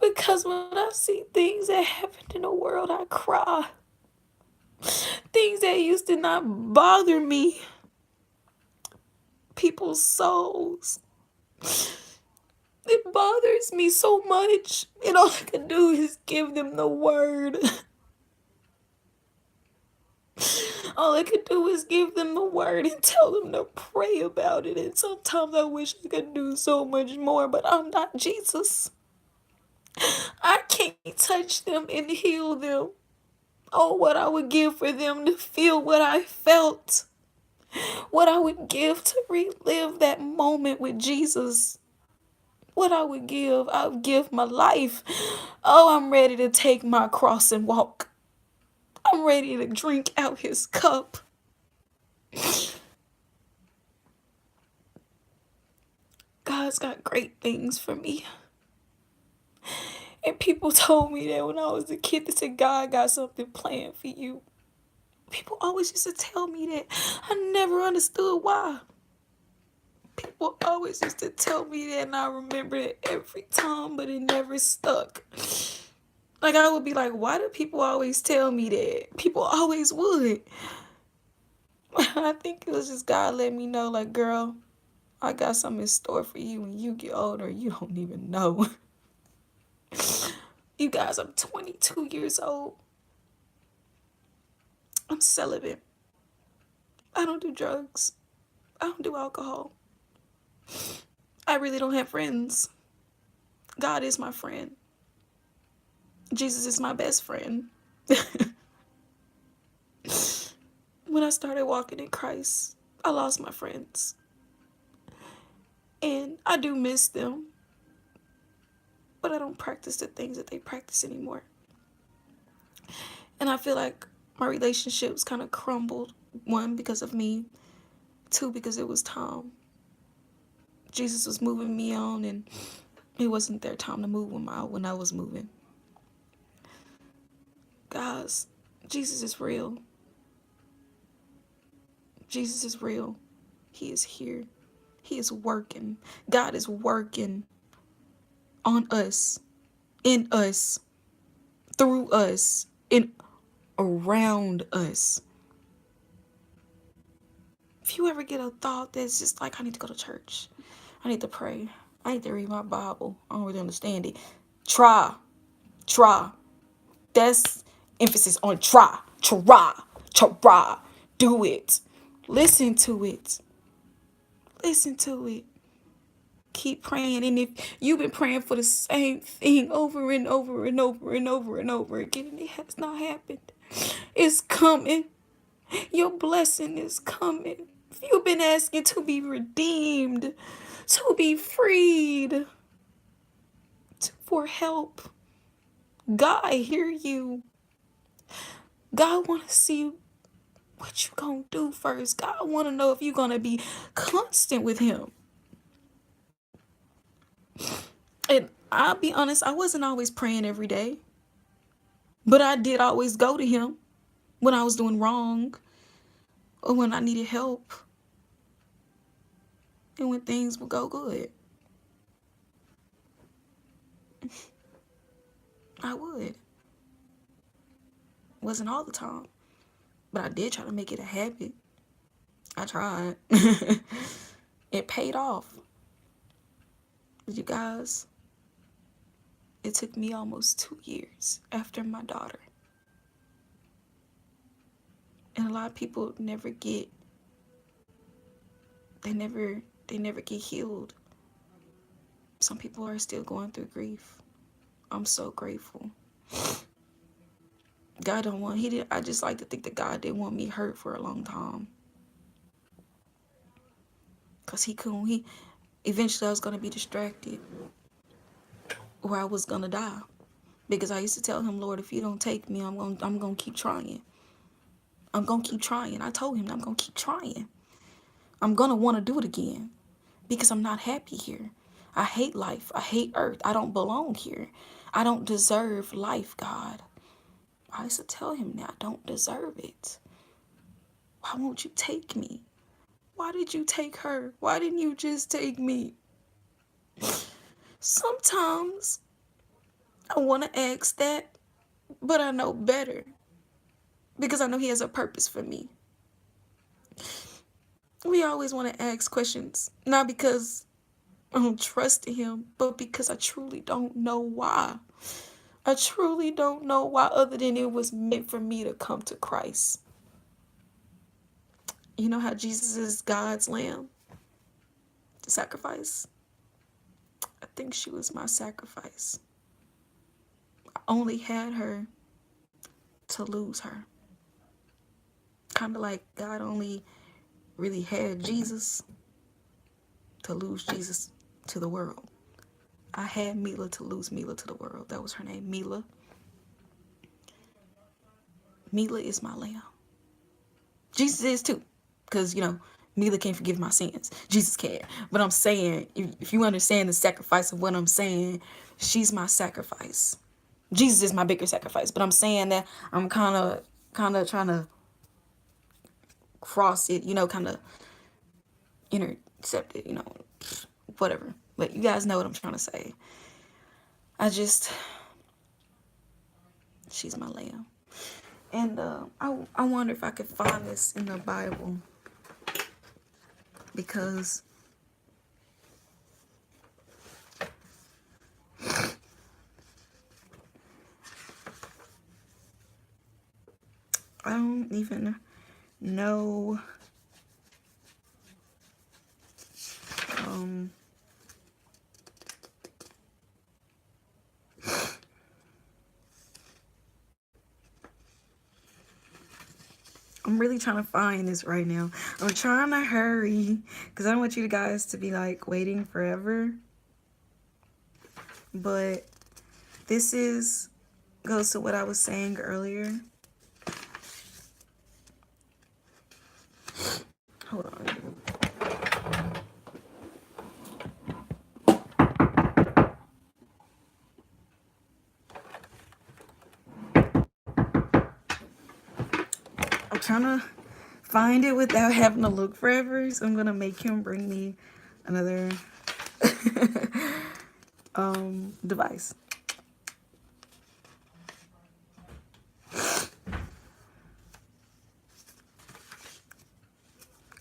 Because when I see things that happened in the world, I cry. Things that used to not bother me. People's souls. It bothers me so much. And all I can do is give them the word. All I could do is give them the word and tell them to pray about it. And sometimes I wish I could do so much more, but I'm not Jesus. I can't touch them and heal them. Oh, what I would give for them to feel what I felt. What I would give to relive that moment with Jesus. what I would give. I would give my life. Oh, I'm ready to take my cross and walk. I'm ready to drink out his cup. God's got great things for me. And people told me that when I was a kid, they said, God got something planned for you. People always used to tell me that. I never understood why. People always used to tell me that, and I remember it every time, but it never stuck. Like, I would be like, why do people always tell me that? People always would. I think it was just God letting me know, like, girl, I got something in store for you when you get older. You don't even know. You guys, I'm 22 years old. I'm celibate. I don't do drugs. I don't do alcohol. I really don't have friends. God is my friend. Jesus is my best friend. When I started walking in Christ, I lost my friends. And I do miss them, but I don't practice the things that they practice anymore. And I feel like my relationships kind of crumbled. One, because of me. Two, because it was time. Jesus was moving me on, and it wasn't their time to move when I was moving. Guys, Jesus is real. Jesus is real. He is here. He is working. God is working on us, in us, through us, and around us. If you ever get a thought that's just like, I need to go to church, I need to pray, I need to read my Bible, I don't really understand it. Try. That's emphasis on try. Do it. Listen to it. Keep praying. And if you've been praying for the same thing over and over and over and over and over again, and it has not happened, it's coming. Your blessing is coming. If you've been asking to be redeemed, to be freed, for help, God hear you. God want to see what you gonna do first. God want to know if you're gonna be constant with him. And I'll be honest, I wasn't always praying every day, but I did always go to him when I was doing wrong or when I needed help and when things would go good. I would. Wasn't all the time, but I did try to make it a habit. I tried. It paid off. You guys, it took me almost 2 years after my daughter. And a lot of people never get, they never get healed. Some people are still going through grief. I'm so grateful. God don't want, I just like to think that God didn't want me hurt for a long time. Because eventually I was going to be distracted or I was going to die. Because I used to tell him, Lord, if you don't take me, I'm going to keep trying. I'm going to keep trying. I told him I'm going to keep trying. I'm going to want to do it again because I'm not happy here. I hate life. I hate earth. I don't belong here. I don't deserve life, God. I used to tell him that I don't deserve it. Why won't you take me? Why did you take her? Why didn't you just take me? Sometimes I want to ask that, but I know better because I know he has a purpose for me. We always want to ask questions, not because I don't trust him, but because I truly don't know why. I truly don't know why other than it was meant for me to come to Christ. You know how Jesus is God's lamb? The sacrifice? I think she was my sacrifice. I only had her to lose her. Kind of like God only really had Jesus to lose Jesus to the world. I had Mila to lose Mila to the world. That was her name, Mila. Mila is my lamb. Jesus is too. Because, Mila can't forgive my sins. Jesus can. But I'm saying, if you understand the sacrifice of what I'm saying, she's my sacrifice. Jesus is my bigger sacrifice. But I'm saying that I'm kind of trying to cross it, kind of intercept it, whatever. But you guys know what I'm trying to say. She's my lamb. And I wonder if I could find this in the Bible, because I don't even know. I'm really trying to find this right now. I'm trying to hurry because I don't want you guys to be like waiting forever. But this goes to what I was saying earlier. Hold on. I'm trying to find it without having to look forever, so I'm gonna make him bring me another device.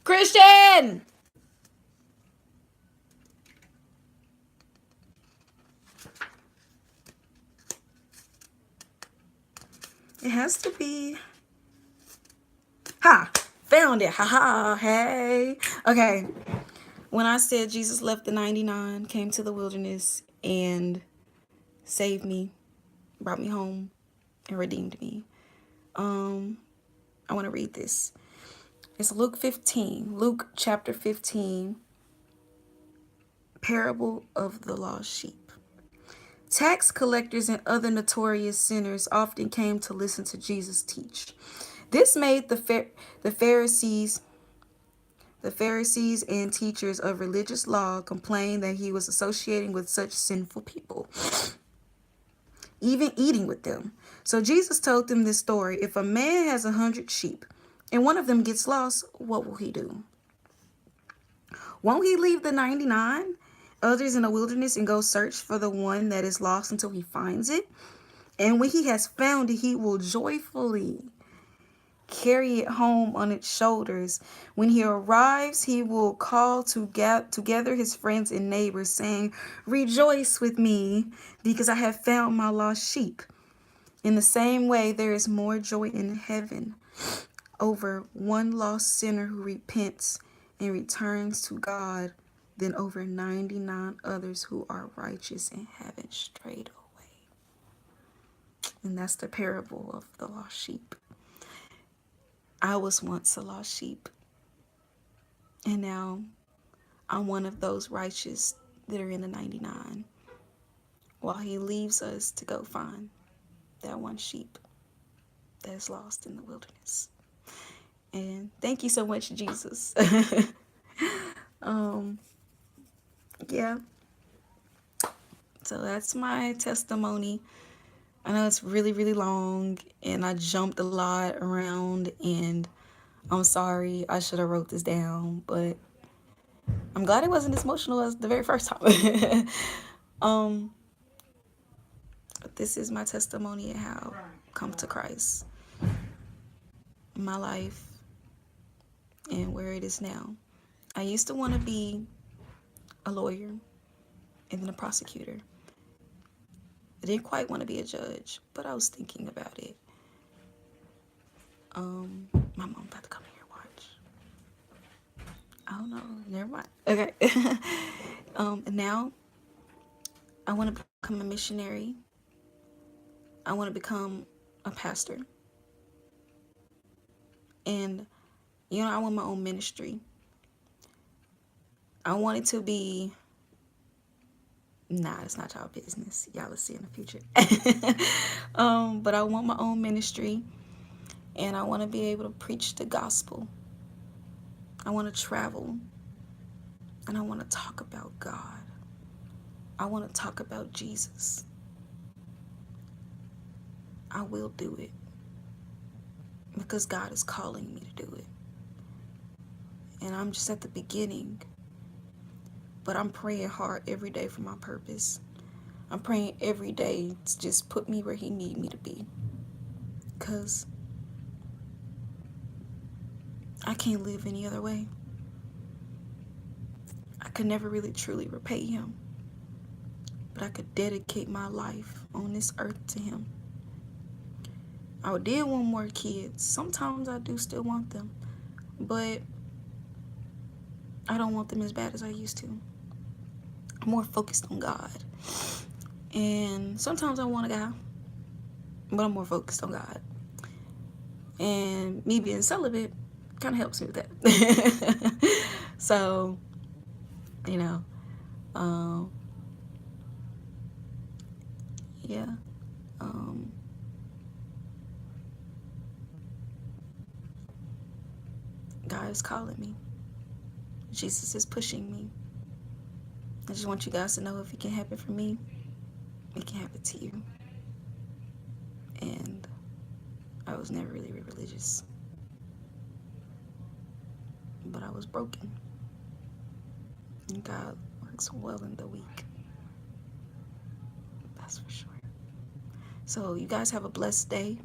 Christian! It has to be. Ha! Found it. Ha! Hey. Okay. When I said Jesus left the 99, came to the wilderness, and saved me, brought me home, and redeemed me. I want to read this. It's Luke 15. Luke chapter 15. Parable of the lost sheep. Tax collectors and other notorious sinners often came to listen to Jesus teach. This made the Pharisees and teachers of religious law complain that he was associating with such sinful people, even eating with them. So Jesus told them this story. If a man has 100 sheep and one of them gets lost, what will he do? Won't he leave the 99 others in the wilderness and go search for the one that is lost until he finds it? And when he has found it, he will joyfully carry it home on its shoulders. When he arrives, he will call together his friends and neighbors, saying, "Rejoice with me, because I have found my lost sheep." In the same way, there is more joy in heaven over one lost sinner who repents and returns to God than over 99 others who are righteous and haven't strayed away. And that's the parable of the lost sheep. I was once a lost sheep, and now I'm one of those righteous that are in the 99, while he leaves us to go find that one sheep that's lost in the wilderness. And thank you so much, Jesus. Yeah. So that's my testimony. I know it's really, really long, and I jumped a lot around, and I'm sorry. I should have wrote this down, but I'm glad it wasn't as emotional as the very first time. This is my testimony of how I've come to Christ, my life, and where it is now. I used to want to be a lawyer and then a prosecutor. I didn't quite want to be a judge, but I was thinking about it. My mom about to come here, watch. I don't know, never mind. Okay. And now I want to become a missionary. I want to become a pastor. And, I want my own ministry. I want it to be Nah, it's not y'all business. Y'all will see in the future. But I want my own ministry, and I want to be able to preach the gospel. I want to travel, and I want to talk about God. I want to talk about Jesus. I will do it because God is calling me to do it. And I'm just at the beginning, but I'm praying hard every day for my purpose. I'm praying every day to just put me where he need me to be, because I can't live any other way. I could never really truly repay him, but I could dedicate my life on this earth to him. I did want more kids. Sometimes I do still want them, but I don't want them as bad as I used to. I'm more focused on God. And sometimes I want a guy, but I'm more focused on God. And me being celibate kind of helps me with that. So, you know, yeah. God is calling me. Jesus is pushing me. I just want you guys to know, if it can happen for me, it can happen to you. And I was never really religious, but I was broken. And God works well in the weak. That's for sure. So you guys have a blessed day.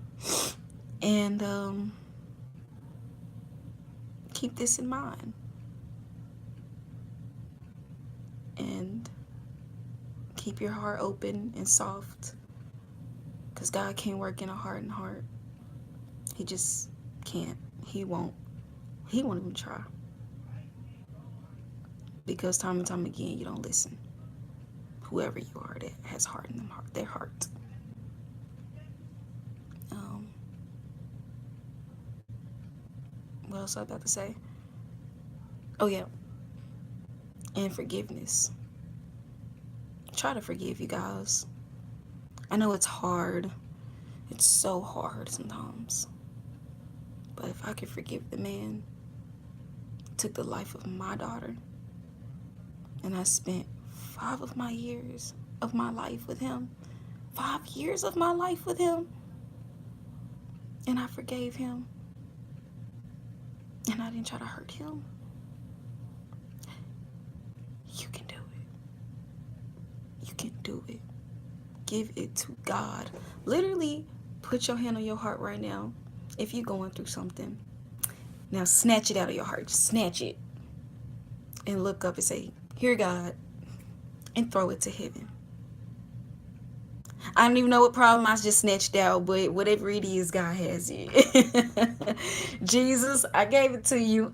And keep this in mind. And keep your heart open and soft, because God can't work in a hardened heart. He just can't. He won't even try, because time and time again you don't listen. Whoever you are that has hardened their heart. What else I about to say? Oh yeah, and forgiveness. Try to forgive, you guys. I know it's hard. It's so hard sometimes. But if I could forgive the man who took the life of my daughter, and I spent 5 of my years of my life with him, 5 years of my life with him, and I forgave him, and I didn't try to hurt him, you can do it. You can do it. Give it to God. Literally, put your hand on your heart right now if you're going through something. Now snatch it out of your heart. Just snatch it. And look up and say, "Here, God," and throw it to heaven. I don't even know what problem I just snatched out, but whatever it is, God has it. Jesus, I gave it to you.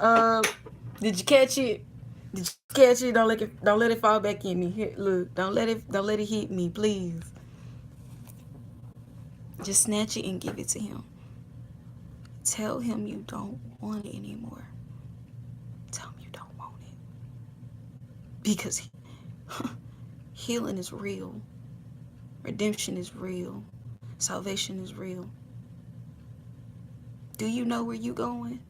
Did you catch it? Did you catch it? Don't let it fall back in me. Here, look, don't let it hit me, please. Just snatch it and give it to him. Tell him you don't want it anymore. Tell him you don't want it. Because healing is real. Redemption is real. Salvation is real. Do you know where you're going?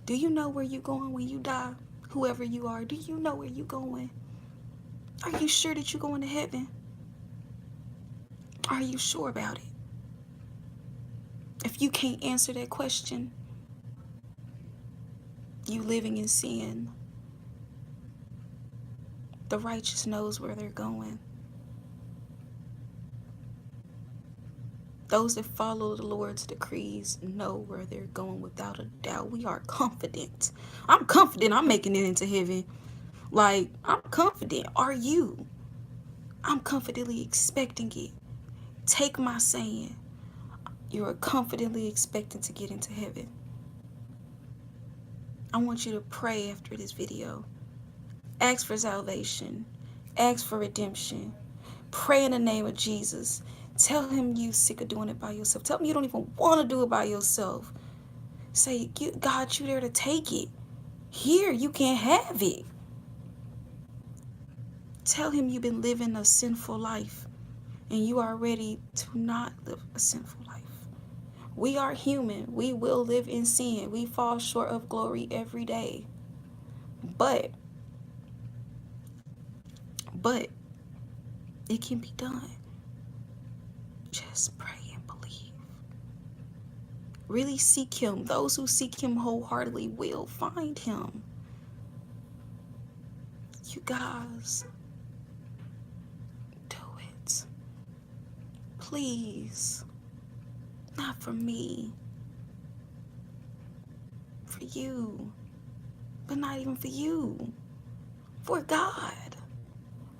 Do you know where you're going when you die? Whoever you are, do you know where you're going? Are you sure that you're going to heaven? Are you sure about it? If you can't answer that question, you living in sin. The righteous knows where they're going. Those that follow the Lord's decrees know where they're going without a doubt. We are confident. I'm confident I'm making it into heaven. Like, I'm confident. Are you? I'm confidently expecting it. Take my saying. You are confidently expecting to get into heaven. I want you to pray after this video. Ask for salvation. Ask for redemption. Pray in the name of Jesus. Tell him you sick of doing it by yourself. Tell him you don't even want to do it by yourself. Say, God, you there to take it. Here, you can't have it. Tell him you've been living a sinful life and you are ready to not live a sinful life. We are human. We will live in sin. We fall short of glory every day. But it can be done. Just pray and believe. Really seek him. Those who seek him wholeheartedly will find him. You guys, do it. Please. Not for me. For you. But not even for you. For God.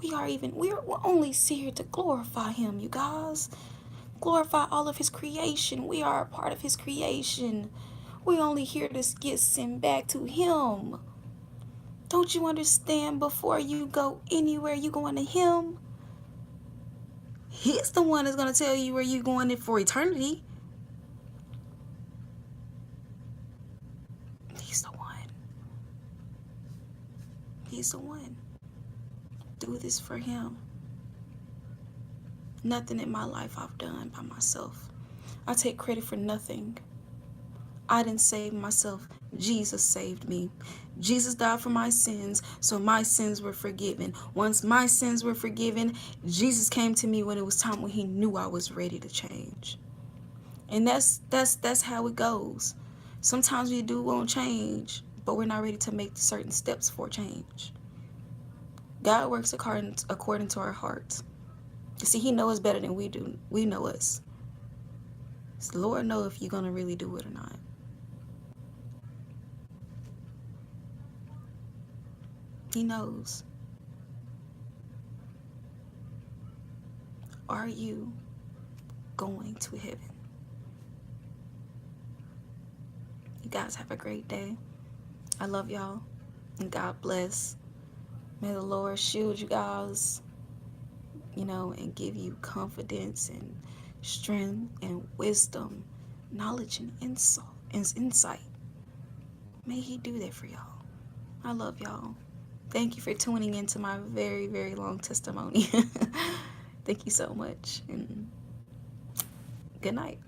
We're only here to glorify him, you guys. Glorify all of his creation. We are a part of his creation. We're only here to get sent back to him. Don't you understand? Before you go anywhere, you going to him. He's the one that's going to tell you where you're going in for eternity. He's the one. He's the one. Do this for him. Nothing in my life I've done by myself. I take credit for nothing. I didn't save myself. Jesus saved me. Jesus died for my sins, so my sins were forgiven. Once my sins were forgiven, Jesus came to me when it was time, when he knew I was ready to change. And that's how it goes. Sometimes we do want change, but we're not ready to make certain steps for change. God works according to our hearts. You see, he knows better than we do. We know us. So the Lord knows if you're going to really do it or not. He knows. Are you going to heaven? You guys have a great day. I love y'all. And God bless. May the Lord shield you guys, and give you confidence and strength and wisdom, knowledge and insight. May he do that for y'all. I love y'all. Thank you for tuning into my very, very long testimony. Thank you so much, and good night.